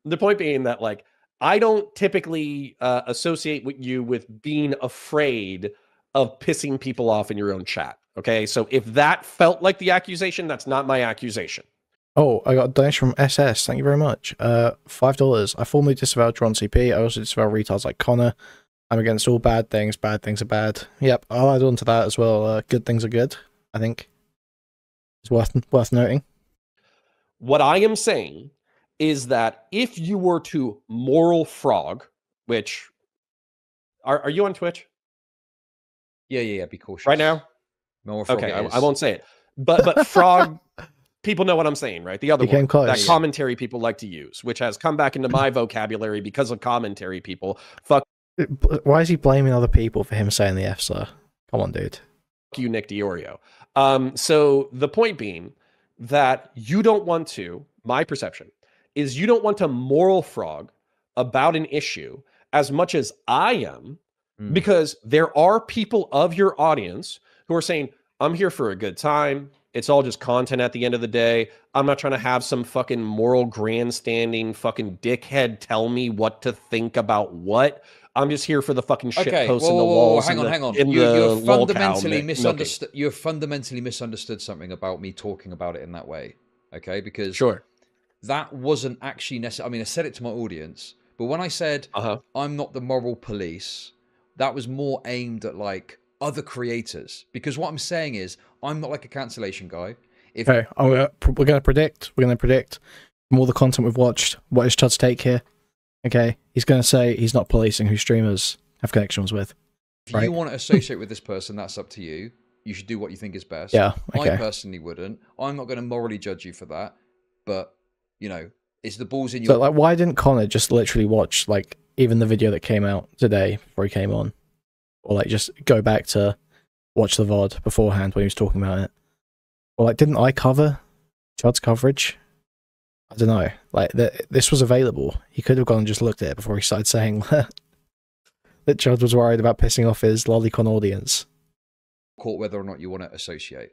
The point being that, like, I don't typically associate with you with being afraid of pissing people off in your own chat. Okay, so if that felt like the accusation, that's not my accusation. Oh, I got a donation from SS. Thank you very much. $5. I formally disavow Tron CP. I also disavow retards like Connor. I'm against all bad things. Bad things are bad. Yep, I'll add on to that as well. Good things are good, I think. It's worth noting. What I am saying is that if you were to moral frog, which are you on Twitch? Yeah. Be cautious Right now. Moral frog. Okay, I won't say it, but frog. People know what I'm saying, right? The other one that commentary people like to use, which has come back into my vocabulary because of commentary people. Fuck. Why is he blaming other people for him saying the F, sir? Come on, dude. Fuck you, Nick Diorio. So the point being that you don't want to, my perception is you don't want to moral frog about an issue as much as I am, because there are people of your audience who are saying, I'm here for a good time. It's all just content at the end of the day. I'm not trying to have some fucking moral grandstanding fucking dickhead tell me what to think about what. I'm just here for the fucking shit posts in the walls. Hang on. You're fundamentally misunderstood. You've fundamentally misunderstood something about me talking about it in that way. Okay, because that wasn't actually necessary. I mean, I said it to my audience, but when I said I'm not the moral police, that was more aimed at like other creators, because what I'm saying is I'm not like a cancellation guy. Okay, we're gonna predict from all the content we've watched, what is Chud's take here? Okay, he's gonna say he's not policing who streamers have connections with. If you want to associate with this person, that's up to you. You should do what you think is best. Yeah, okay. I personally wouldn't. I'm not going to morally judge you for that, but you know, it's the balls in your. So, like, why didn't Connor just literally watch like even the video that came out today before he came on? Or like just go back to watch the VOD beforehand when he was talking about it. Or like, didn't I cover Chud's coverage? I don't know. Like, this was available. He could have gone and just looked at it before he started saying that Chud was worried about pissing off his lolicon audience. Caught whether or not you want to associate.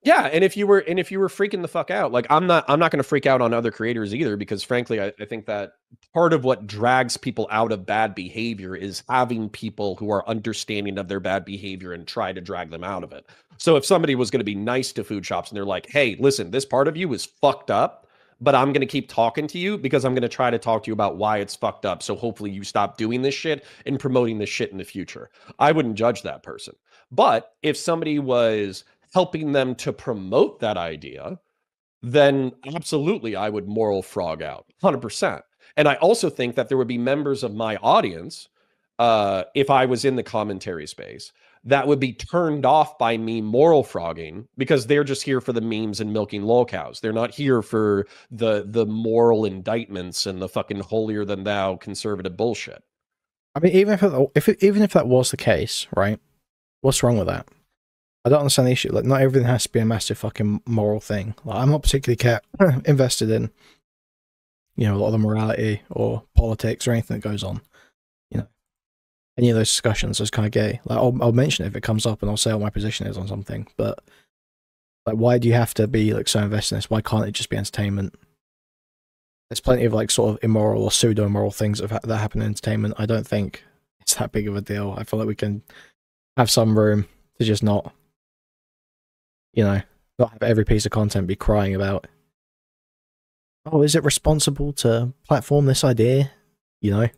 Yeah, and if you were freaking the fuck out, like I'm not going to freak out on other creators either, because frankly, I think that part of what drags people out of bad behavior is having people who are understanding of their bad behavior and try to drag them out of it. So if somebody was going to be nice to food shops and they're like, hey, listen, this part of you is fucked up, but I'm going to keep talking to you because I'm going to try to talk to you about why it's fucked up. So hopefully you stop doing this shit and promoting this shit in the future. I wouldn't judge that person. But if somebody was helping them to promote that idea, then absolutely I would moral frog out 100%. And I also think that there would be members of my audience, if I was in the commentary space, that would be turned off by me moral frogging because they're just here for the memes and milking lol cows. They're not here for the moral indictments and the fucking holier than thou conservative bullshit. I mean, even if that was the case, right? What's wrong with that? I don't understand the issue. Like, not everything has to be a massive fucking moral thing. Like, I'm not particularly invested in, you know, a lot of the morality or politics or anything that goes on. You know, any of those discussions is kind of gay. Like, I'll mention it if it comes up and I'll say what my position is on something. But like, why do you have to be like so invested in this? Why can't it just be entertainment? There's plenty of like sort of immoral or pseudo immoral things that happen in entertainment. I don't think it's that big of a deal. I feel like we can have some room to just not, you know, not have every piece of content be crying about, oh, is it responsible to platform this idea? You know,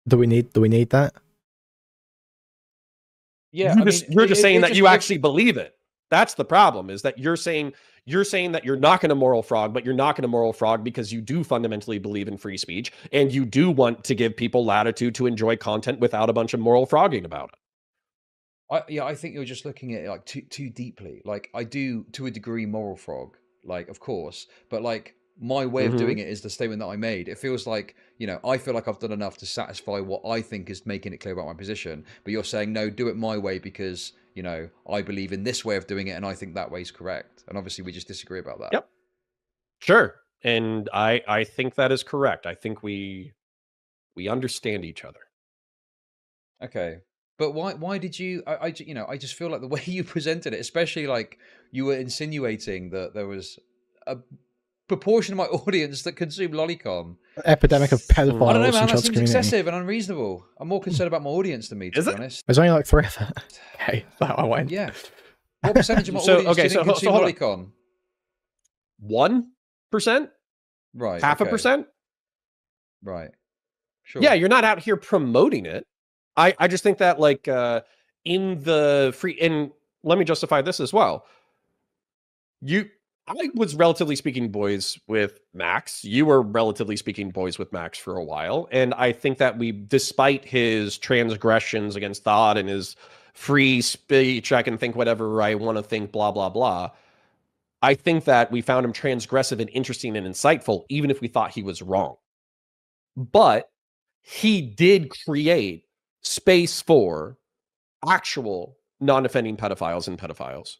do we need that? Yeah, you're just saying that you actually believe it. That's the problem, is that you're saying that you're not going to moral frog, but you're not going to moral frog because you do fundamentally believe in free speech and you do want to give people latitude to enjoy content without a bunch of moral frogging about it. I think you're just looking at it like too deeply. Like, I do to a degree moral frog, like, of course, but like my way of doing it is the statement that I made. It feels like, you know, I feel like I've done enough to satisfy what I think is making it clear about my position, but you're saying no, do it my way because, you know, I believe in this way of doing it and I think that way is correct. And obviously we just disagree about that. Yep. Sure. And I think that is correct. I think we understand each other. Okay. But why did you, I just feel like the way you presented it, especially like you were insinuating that there was a proportion of my audience that consume lolicon. Epidemic of pedophiles. I don't know, man, that seems excessive and unreasonable. I'm more concerned about my audience than me, to be honest. There's only like 3 of them. Okay, that I went. Yeah. What percentage of my audience do you think consume lolicon? 1%? Right. Half a percent? Right. Sure. Yeah, you're not out here promoting it. I just think that, like, in the free, and let me justify this as well. I was relatively speaking boys with Max. You were relatively speaking boys with Max for a while. And I think that despite his transgressions against thought and his free speech, I can think whatever I want to think, blah, blah, blah. I think that we found him transgressive and interesting and insightful, even if we thought he was wrong. But he did create space for actual non-offending pedophiles and pedophiles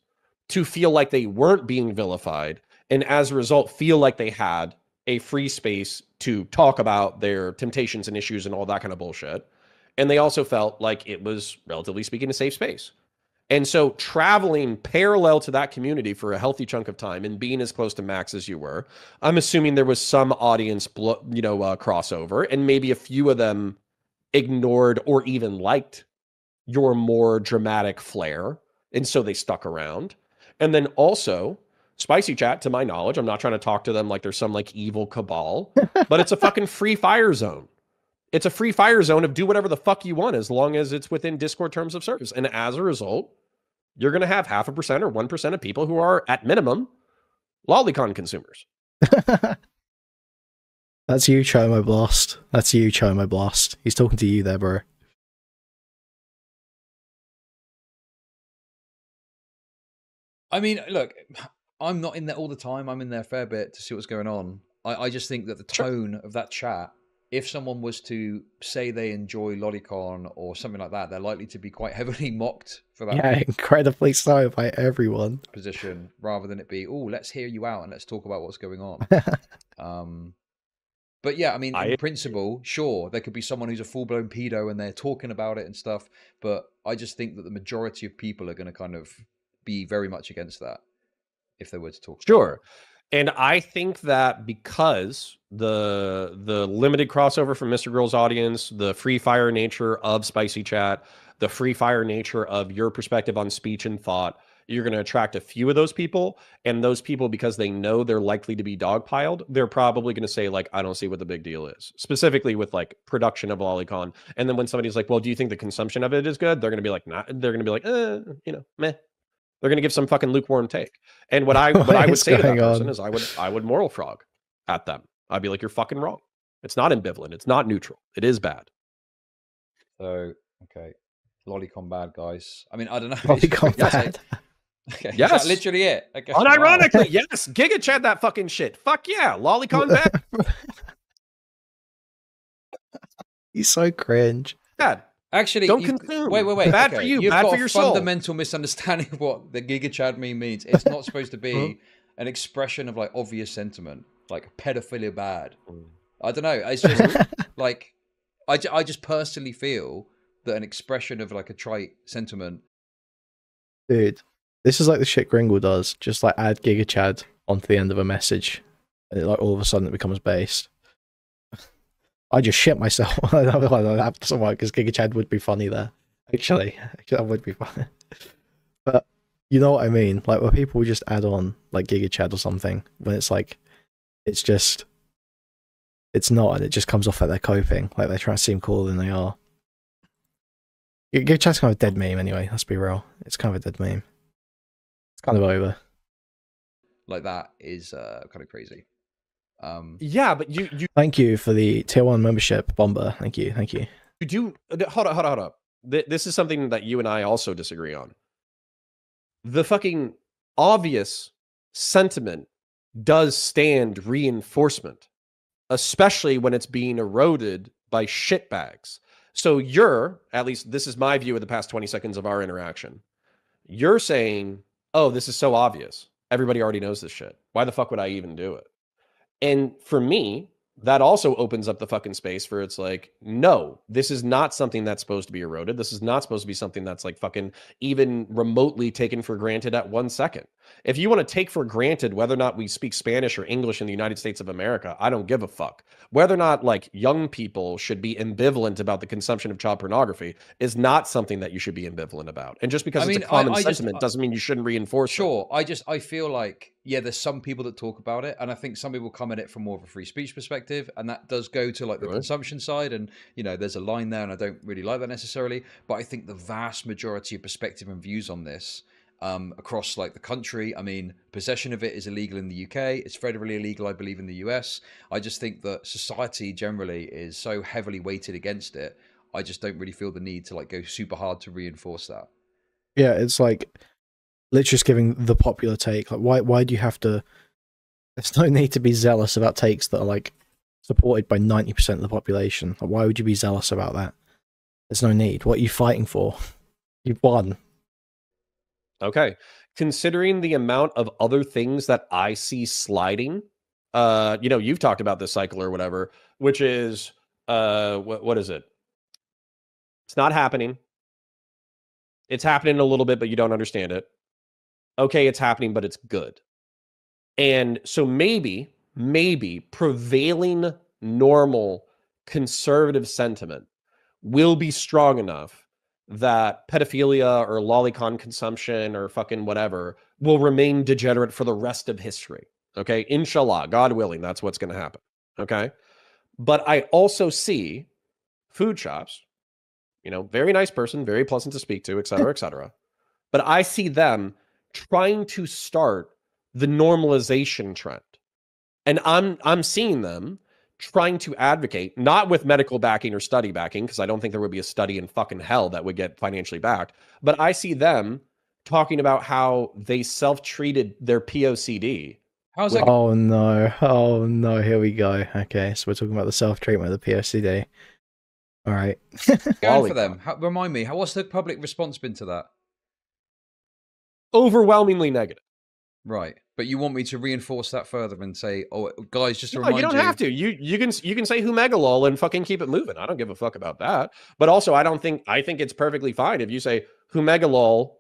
to feel like they weren't being vilified, and as a result, feel like they had a free space to talk about their temptations and issues and all that kind of bullshit. And they also felt like it was, relatively speaking, a safe space. And so traveling parallel to that community for a healthy chunk of time and being as close to Max as you were, I'm assuming there was some audience, crossover, and maybe a few of them ignored or even liked your more dramatic flair. And so they stuck around. And then also, Spicy Chat, to my knowledge, I'm not trying to talk to them like there's some like evil cabal, but it's a fucking free fire zone. It's a free fire zone of do whatever the fuck you want as long as it's within Discord terms of service. And as a result, you're going to have 0.5% or 1% of people who are, at minimum, lolicon consumers. That's you, Chomo Blast. That's you, Chomo Blast. He's talking to you there, bro. I mean, look, I'm not in there all the time. I'm in there a fair bit to see what's going on. I just think that the tone of that chat, if someone was to say they enjoy lolicon or something like that, they're likely to be quite heavily mocked for that. Yeah, incredibly so by everyone. Position, rather than it be, oh, let's hear you out and let's talk about what's going on. But yeah, I mean, in principle, sure, there could be someone who's a full-blown pedo and they're talking about it and stuff, but I just think that the majority of people are going to kind of be very much against that if they were to talk. Sure. And I think that because the limited crossover from Mr. Grill's audience, the free fire nature of Spicy Chat, the free fire nature of your perspective on speech and thought, you're going to attract a few of those people. And those people, because they know they're likely to be dogpiled, they're probably going to say, like, I don't see what the big deal is, specifically with like production of lolicon. And then when somebody's like, well, do you think the consumption of it is good? They're going to be like, nah. They're going to be like, meh. They're going to give some fucking lukewarm take. And what I would say to that person is I would moral frog at them. I'd be like, you're fucking wrong. It's not ambivalent. It's not neutral. It is bad. So, okay. Lolicon bad, guys. I mean, I don't know. Lolicon bad. Okay. Yes. Is that literally it? Okay. Unironically, yes. Giga Chad that fucking shit. Fuck yeah. Lolicon bad. He's so cringe. Bad. Actually, don't consume. Wait. Bad for you. You've bad got for your a soul. fundamental misunderstanding of what the Giga Chad meme means. It's not supposed to be an expression of like obvious sentiment, like pedophilia bad. I don't know. It's just like I just personally feel that an expression of like a trite sentiment. Dude, this is like the shit Gringle does. Just like add Giga Chad onto the end of a message, and it, like all of a sudden it becomes based. I just shit myself. I have to someone because Giga Chad would be funny there. Actually, that would be funny. But you know what I mean? Like where people just add on like Giga Chad or something when it's like, it's not, and it just comes off like they're coping, like they're trying to seem cooler than they are. Giga Chad's kind of a dead meme anyway. Let's be real. It's kind of a dead meme. It's kind of over. Like that is kind of crazy. Yeah, but you thank you for the tier 1 membership, Bomber. Thank you. You do hold up. This is something that you and I also disagree on. The fucking obvious sentiment does stand reinforcement, especially when it's being eroded by shitbags. So at least this is my view of the past 20 seconds of our interaction. You're saying, oh, this is so obvious. Everybody already knows this shit. Why the fuck would I even do it? And for me, that also opens up the fucking space for it's like, no, this is not something that's supposed to be eroded. This is not supposed to be something that's like fucking even remotely taken for granted at 1 second. If you want to take for granted whether or not we speak Spanish or English in the United States of America, I don't give a fuck. Whether or not like young people should be ambivalent about the consumption of child pornography is not something that you should be ambivalent about. And just because it's a common sentiment doesn't mean you shouldn't reinforce it. Sure. I feel like, yeah, there's some people that talk about it, and I think some people come at it from more of a free speech perspective, and that does go to like the consumption side, and you know, there's a line there, and I don't really like that necessarily, but I think the vast majority of perspective and views on this across like the country. I mean, possession of it is illegal in the UK. It's federally illegal, I believe, in the US. I just think that society generally is so heavily weighted against it. I just don't really feel the need to like go super hard to reinforce that. Yeah, it's like literally just giving the popular take. Like, why do you have to? There's no need to be zealous about takes that are like supported by 90% of the population. Like, why would you be zealous about that? There's no need. What are you fighting for? You've won. Okay. Considering the amount of other things that I see sliding, you know, you've talked about this cycle or whatever, which is, what is it? It's not happening. It's happening a little bit, but you don't understand it. Okay, it's happening, but it's good. And so maybe prevailing normal conservative sentiment will be strong enough that pedophilia or lolicon consumption or fucking whatever will remain degenerate for the rest of history. Okay, inshallah, God willing, that's what's going to happen. Okay, but I also see food shops, you know, very nice person, very pleasant to speak to, et cetera, et cetera. But I see them trying to start the normalization trend. And I'm seeing them trying to advocate, not with medical backing or study backing, because I don't think there would be a study in fucking hell that would get financially backed, but I see them talking about how they self-treated their POCD. How's that? Oh no, here we go. Okay, so we're talking about the self-treatment of the POCD. All right. Going for them. Remind me, what's the public response been to that? Overwhelmingly negative. Right, but you want me to reinforce that further and say, "Oh, guys, just to remind you." You don't have to. You can say Humegalol and fucking keep it moving. I don't give a fuck about that. But also, I think it's perfectly fine if you say Humegalol,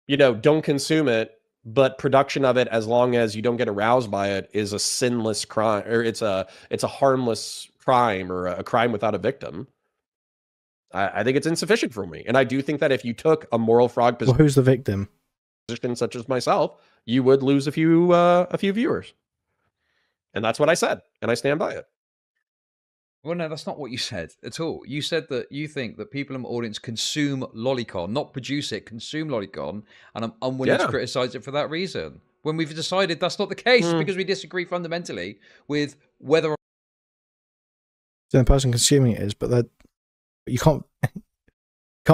you know, don't consume it, but production of it, as long as you don't get aroused by it, is a sinless crime, or it's a harmless crime, or a crime without a victim. I think it's insufficient for me, and I do think that if you took a moral frog position, well, who's the victim? Such as myself, you would lose a few viewers. And that's what I said, and I stand by it. Well, no, that's not what you said at all. You said that you think that people in the audience consume lolicon, not produce it, consume lolicon, and I'm unwilling to criticize it for that reason. When we've decided that's not the case because we disagree fundamentally with whether the person consuming it is, but you can't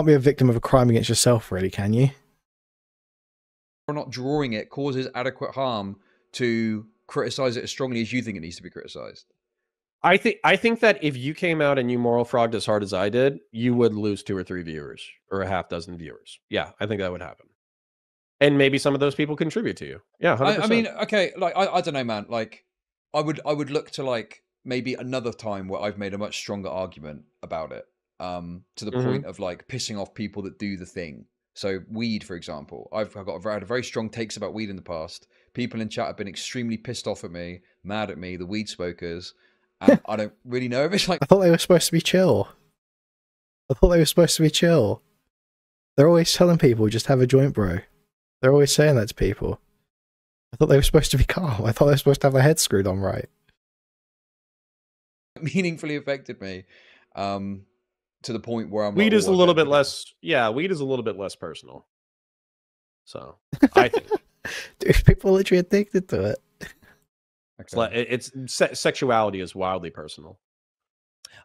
be a victim of a crime against yourself, really, can you? or not drawing it causes adequate harm to criticize it as strongly as you think it needs to be criticized? I think that if you came out and you moral frogged as hard as I did, you would lose 2 or 3 viewers or a half dozen viewers. Yeah, I think that would happen. And maybe some of those people contribute to you. Yeah, 100%. I mean, okay, like I don't know, man. Like I would look to like maybe another time where I've made a much stronger argument about it. To the point of like pissing off people that do the thing. So weed, for example, I've had very strong takes about weed in the past. People in chat have been extremely pissed off at me, mad at me, the weed smokers. And I don't really know if it's like... I thought they were supposed to be chill. They're always telling people, just have a joint, bro. They're always saying that to people. I thought they were supposed to be calm. I thought they were supposed to have their head screwed on right. Meaningfully affected me. To the point where I'm... Weed is a little bit less... Yeah, weed is a little bit less personal. So, I think. Dude, people are literally addicted to it. Okay. Sexuality is wildly personal.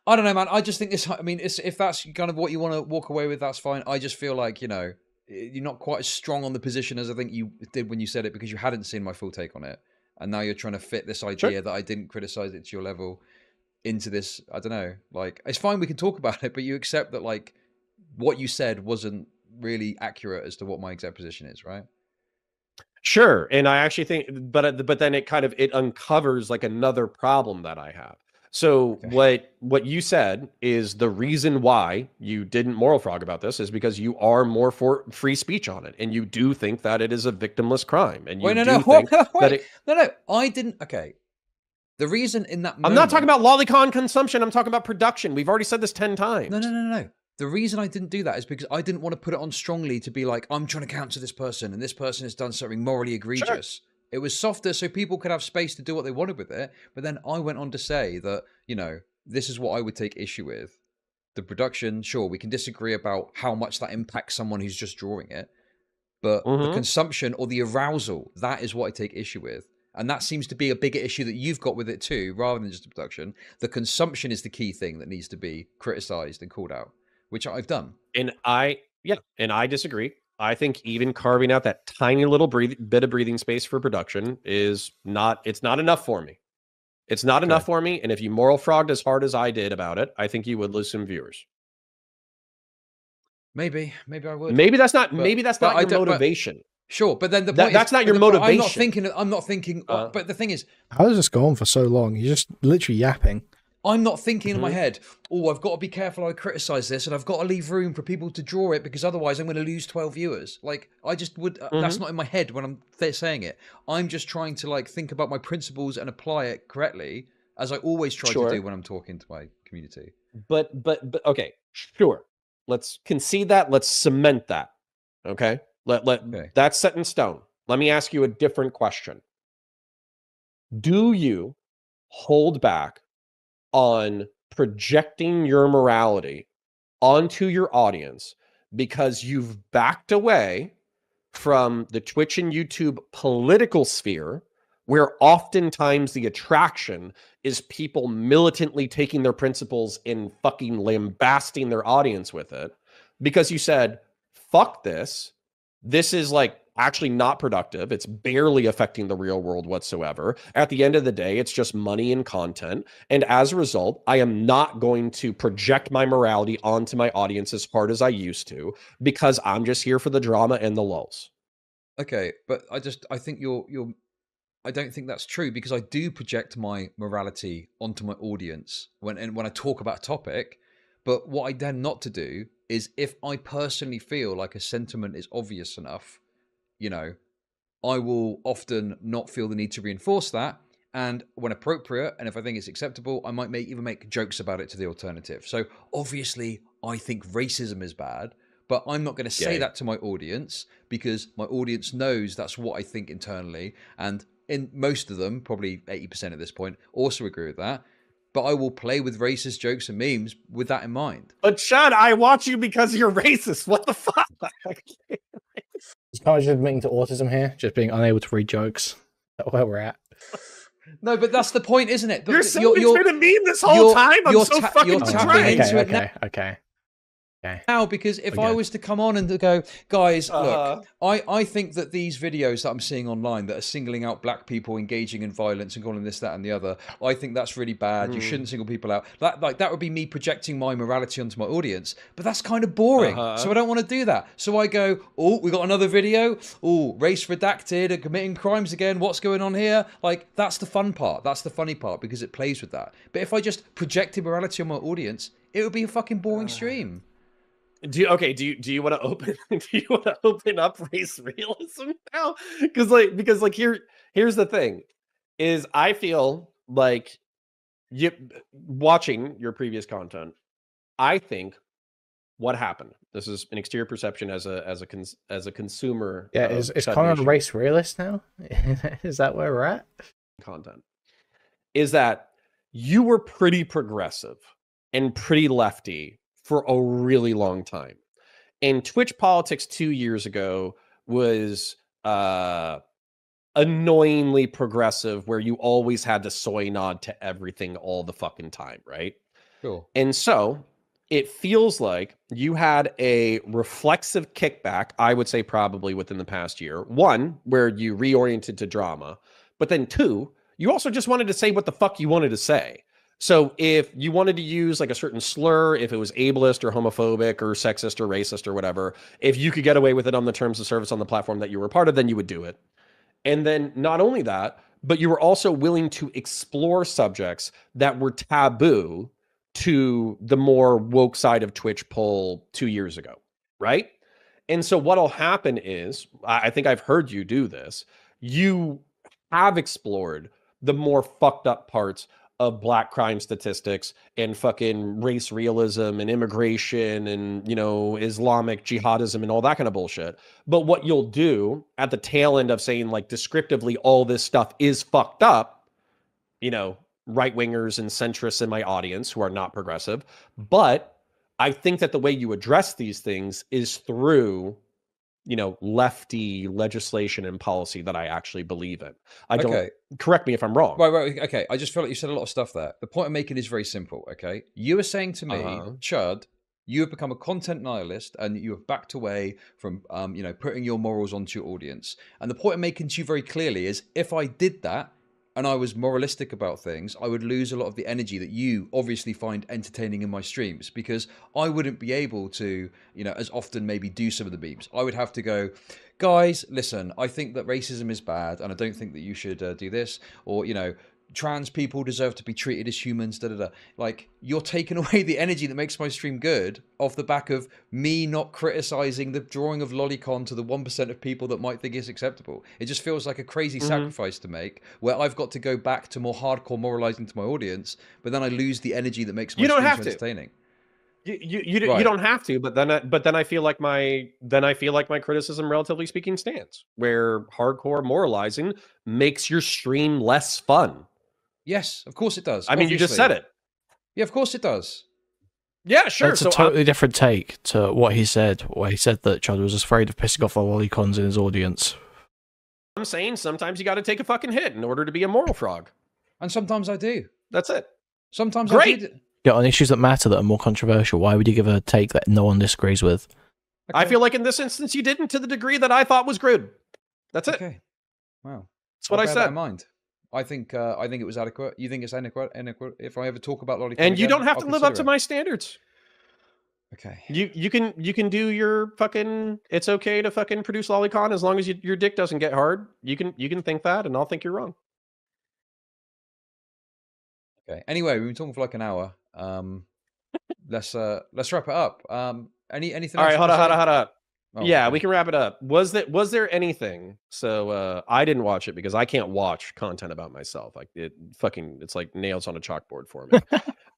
I don't know, man. I just think this... I mean, if that's kind of what you want to walk away with, that's fine. I just feel like, you know, you're not quite as strong on the position as I think you did when you said it because you hadn't seen my full take on it. And now you're trying to fit this idea that I didn't criticize it to your level into this. I don't know, like it's fine, we can talk about it, but you accept that like what you said wasn't really accurate as to what my exact position is, right? Sure. And I actually think, but then it uncovers like another problem that I have. So what you said is the reason why you didn't moral frog about this is because you are more for free speech on it, and you do think that it is a victimless crime. And you no, I didn't. Okay. The reason in that moment... I'm not talking about lolicon consumption. I'm talking about production. We've already said this 10 times. No. The reason I didn't do that is because I didn't want to put it on strongly to be like, I'm trying to counter this person and this person has done something morally egregious. Sure. It was softer so people could have space to do what they wanted with it. But then I went on to say that, you know, this is what I would take issue with. The production, sure, we can disagree about how much that impacts someone who's just drawing it. But the consumption or the arousal, that is what I take issue with. And that seems to be a bigger issue that you've got with it too, rather than just the production. The consumption is the key thing that needs to be criticized and called out, which I've done. And I disagree. I think even carving out that tiny little bit of breathing space for production it's not enough for me. It's not enough for me. And if you moral frogged as hard as I did about it, I think you would lose some viewers. Maybe I would. Maybe that's not your motivation. Sure, but then that's not your motivation. I'm not thinking. But the thing is, how does this go on for so long? You're just literally yapping. I'm not thinking in my head, oh, I've got to be careful I criticize this and I've got to leave room for people to draw it because otherwise I'm going to lose 12 viewers. Like, I just would, that's not in my head when I'm saying it. I'm just trying to like think about my principles and apply it correctly, as I always try to do when I'm talking to my community. But okay, sure. Let's concede that. Let's cement that. Okay? That's set in stone. Let me ask you a different question. Do you hold back on projecting your morality onto your audience because you've backed away from the Twitch and YouTube political sphere, where oftentimes the attraction is people militantly taking their principles and fucking lambasting their audience with it, because you said, fuck this. This is like actually not productive. It's barely affecting the real world whatsoever. At the end of the day, it's just money and content. And as a result, I am not going to project my morality onto my audience as hard as I used to, because I'm just here for the drama and the lulz. Okay, but I think I don't think that's true, because I do project my morality onto my audience when I talk about a topic. But what I tend not to do is, if I personally feel like a sentiment is obvious enough, you know, I will often not feel the need to reinforce that. And when appropriate, and if I think it's acceptable, I might even make jokes about it to the alternative. So obviously, I think racism is bad, but I'm not going to say that to my audience, because my audience knows that's what I think internally. And in most of them, probably 80% at this point, also agree with that. But I will play with racist jokes and memes with that in mind. But Chud, I watch you because you're racist. What the fuck? It's kind of just admitting to autism here, just being unable to read jokes. That's where we're at. No, but that's the point, isn't it? You're been a meme this whole time. I'm so fucking tapping into it now. Okay. Now, because if I was to come on and to go, guys, look, I think that these videos that I'm seeing online that are singling out black people engaging in violence and calling this, that, and the other, I think that's really bad. You shouldn't single people out. That would be me projecting my morality onto my audience. But that's kind of boring. So I don't want to do that. So I go, oh, we got another video. Oh, race redacted and committing crimes again. What's going on here? Like, that's the fun part. That's the funny part, because it plays with that. But if I just projected morality on my audience, it would be a fucking boring stream. Do you want to open up race realism now? Because here's the thing, is I feel like watching your previous content, I think what happened. This is an exterior perception as a consumer. Yeah, is Connor a race realist now? Is that where we're at? Content is that you were pretty progressive and pretty lefty for a really long time. And Twitch politics 2 years ago was annoyingly progressive, where you always had to soy nod to everything all the fucking time, right? Cool. And so it feels like you had a reflexive kickback, I would say probably within the past year. One, where you reoriented to drama, but then two, you also just wanted to say what the fuck you wanted to say. So if you wanted to use like a certain slur, if it was ableist or homophobic or sexist or racist or whatever, if you could get away with it on the terms of service on the platform that you were a part of, then you would do it. And then not only that, but you were also willing to explore subjects that were taboo to the more woke side of Twitch poll 2 years ago, right? And so what'll happen is, I think I've heard you do this, you have explored the more fucked up parts of black crime statistics and fucking race realism and immigration and, you know, Islamic jihadism and all that kind of bullshit. But what you'll do at the tail end of saying, like, descriptively, all this stuff is fucked up, you know, right-wingers and centrists in my audience who are not progressive. But I think that the way you address these things is through lefty legislation and policy that I actually believe in. I don't. Correct me if I'm wrong. Right. Okay. I just feel like you said a lot of stuff there. The point I'm making is very simple. Okay, you were saying to me, Chud, you have become a content nihilist and you have backed away from, putting your morals onto your audience. And the point I'm making to you very clearly is, if I did that and I was moralistic about things, I would lose a lot of the energy that you obviously find entertaining in my streams, because I wouldn't be able to, as often maybe do some of the memes. I would have to go, guys, listen, I think that racism is bad and I don't think that you should do this, or, trans people deserve to be treated as humans, Like, you're taking away the energy that makes my stream good off the back of me not criticizing the drawing of lolicon to the 1% of people that might think it's acceptable. It just feels like a crazy sacrifice to make, where I've got to go back to more hardcore moralizing to my audience, but then I lose the energy that makes my stream so entertaining. You don't have to, but then I feel like my criticism, relatively speaking, stands, where hardcore moralizing makes your stream less fun. Yes, of course it does. I mean, you just said it. Yeah, of course it does. Yeah, sure. It's a totally different take to what he said, where he said that Chud was afraid of pissing off the lolicons in his audience. I'm saying sometimes you got to take a fucking hit in order to be a moral frog. And sometimes I do. That's it. Sometimes Great. I do. Yeah, on issues that matter, that are more controversial, why would you give a take that no one disagrees with? Okay. I feel like in this instance you didn't, to the degree that I thought was good. That's it. Okay. Wow. That's what I said. That in mind. I think it was adequate. You think it's inadequate? If I ever talk about lolicon and again, you don't have I'll to live up to my standards. Okay. You can do your fucking. It's okay to fucking produce lolicon as long as your dick doesn't get hard. You can think that, and I'll think you're wrong. Okay. Anyway, we've been talking for like an hour. Let's wrap it up. Anything? All right, hold on. Oh, yeah, okay. we can wrap it up. Was there anything? So I didn't watch it because I can't watch content about myself. Like it's like nails on a chalkboard for me.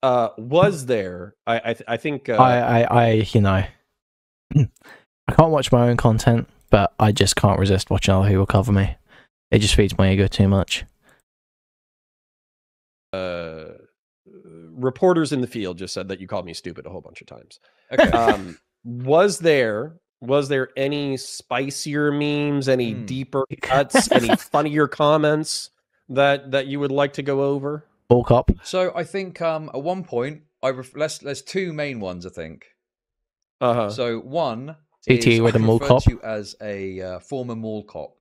Was there? I think I can't watch my own content, but I just can't resist watching other people cover me. It just feeds my ego too much. Reporters in the field just said that you called me stupid a whole bunch of times. Okay. Was there any spicier memes, any deeper cuts, any funnier comments that you would like to go over? Bulk up. So I think at one point there's two main ones, I think. So one CT with a mall cop. You as a former mall cop.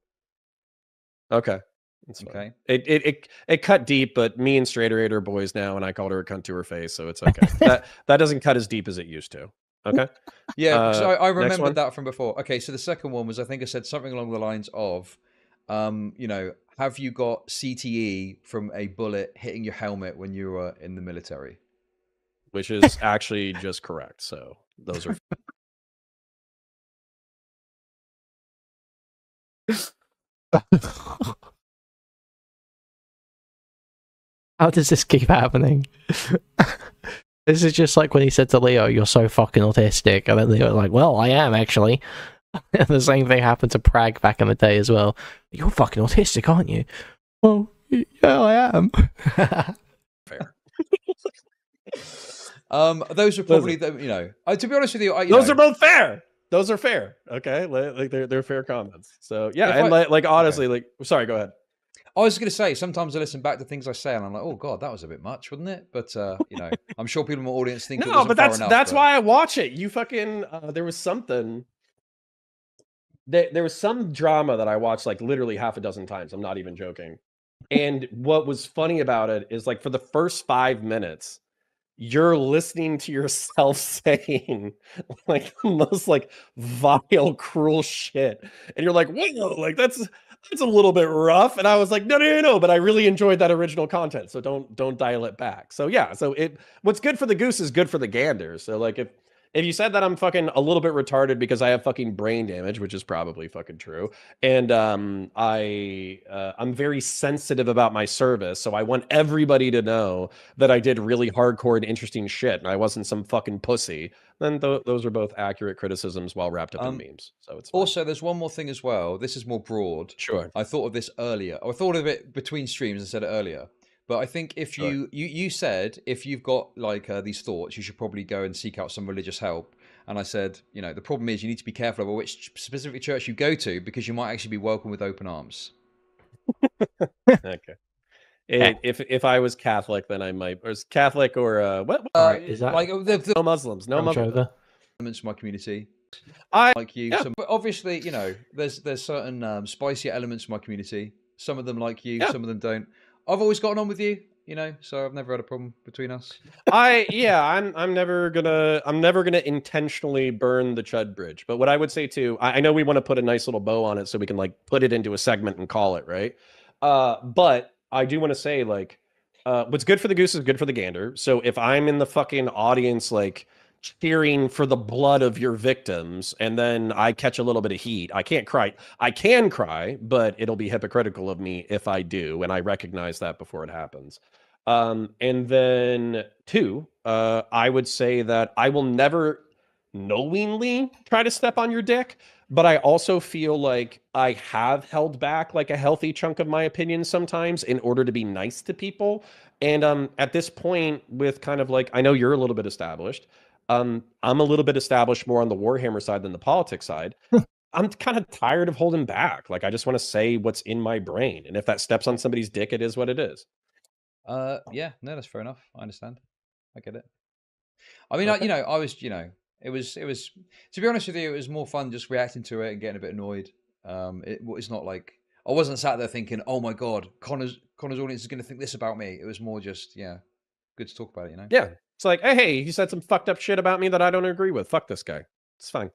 Okay. That's okay. It cut deep, but me and Straight Raider are boys now, and I called her a cunt to her face, so it's okay. that doesn't cut as deep as it used to. Okay. Yeah, so I remembered that from before. Okay, so the second one was, I think I said something along the lines of, have you got CTE from a bullet hitting your helmet when you were in the military? Which is actually just correct. So those are. How does this keep happening? This is just like when he said to Leo, "You're so fucking autistic," and then Leo was like, "Well, I am actually." And the same thing happened to Prag back in the day as well. "You're fucking autistic, aren't you?" "Well, yeah, I am." Fair. Those are probably to be honest with you, those are both fair. Those are fair. Okay, like they're fair comments. So yeah, and like honestly, like sorry, go ahead. I was going to say, sometimes I listen back to things I say and I'm like, oh God, that was a bit much, wasn't it? But, I'm sure people in my audience think it wasn't far enough. That's why I watch it. You fucking, there was something, there was some drama that I watched like literally half a dozen times. I'm not even joking. And what was funny about it is like for the first 5 minutes, you're listening to yourself saying like the most like vile, cruel shit. And you're like, whoa, like that's a little bit rough. And I was like, no, but I really enjoyed that original content. So don't dial it back. So yeah, so what's good for the goose is good for the gander. So like if you said that I'm fucking a little bit retarded because I have fucking brain damage, which is probably fucking true, and I'm very sensitive about my service, so I want everybody to know that I did really hardcore and interesting shit, and I wasn't some fucking pussy, then those are both accurate criticisms while wrapped up in memes. So it's fine. Also, there's one more thing as well. This is more broad. Sure. I thought of this earlier. I thought of it between streams and said it earlier. But I think if you said if you've got like these thoughts, you should probably go and seek out some religious help. And I said, you know, the problem is you need to be careful about which specific church you go to because you might actually be welcomed with open arms. Okay. If I was Catholic, then I might, or Catholic or what? Is that like no Muslims? No Muslims. Elements of my community. I like you, but obviously, you know, there's certain spicy elements of my community. Some of them like you, some of them don't. I've always gotten on with you, you know, so I've never had a problem between us. I'm never gonna intentionally burn the Chud bridge. But what I would say too, I know we want to put a nice little bow on it so we can like put it into a segment and call it, right? But I do want to say, like, what's good for the goose is good for the gander. So if I'm in the fucking audience, like, cheering for the blood of your victims, and then I catch a little bit of heat, I can't cry. I can cry, but it'll be hypocritical of me if I do, and I recognize that before it happens. And then two, I would say that I will never knowingly try to step on your dick, but I also feel like I have held back like a healthy chunk of my opinion sometimes in order to be nice to people. And at this point, with kind of like, I know you're a little bit established. I'm a little bit established more on the Warhammer side than the politics side. I'm kind of tired of holding back. Like, I just want to say what's in my brain. And if that steps on somebody's dick, it is what it is. Yeah, no, that's fair it's I understand. I get it. I mean, you know, I was, you know, it was, to be honest with you, it was more fun just reacting to it and getting a bit annoyed. It's not like, I wasn't sat there thinking, oh my God, Connor's audience is going to think this about me. It was more just, yeah, good to talk about it, you know? Yeah. It's like, hey, he said some fucked up shit about me that I don't agree with. Fuck this guy. It's fine.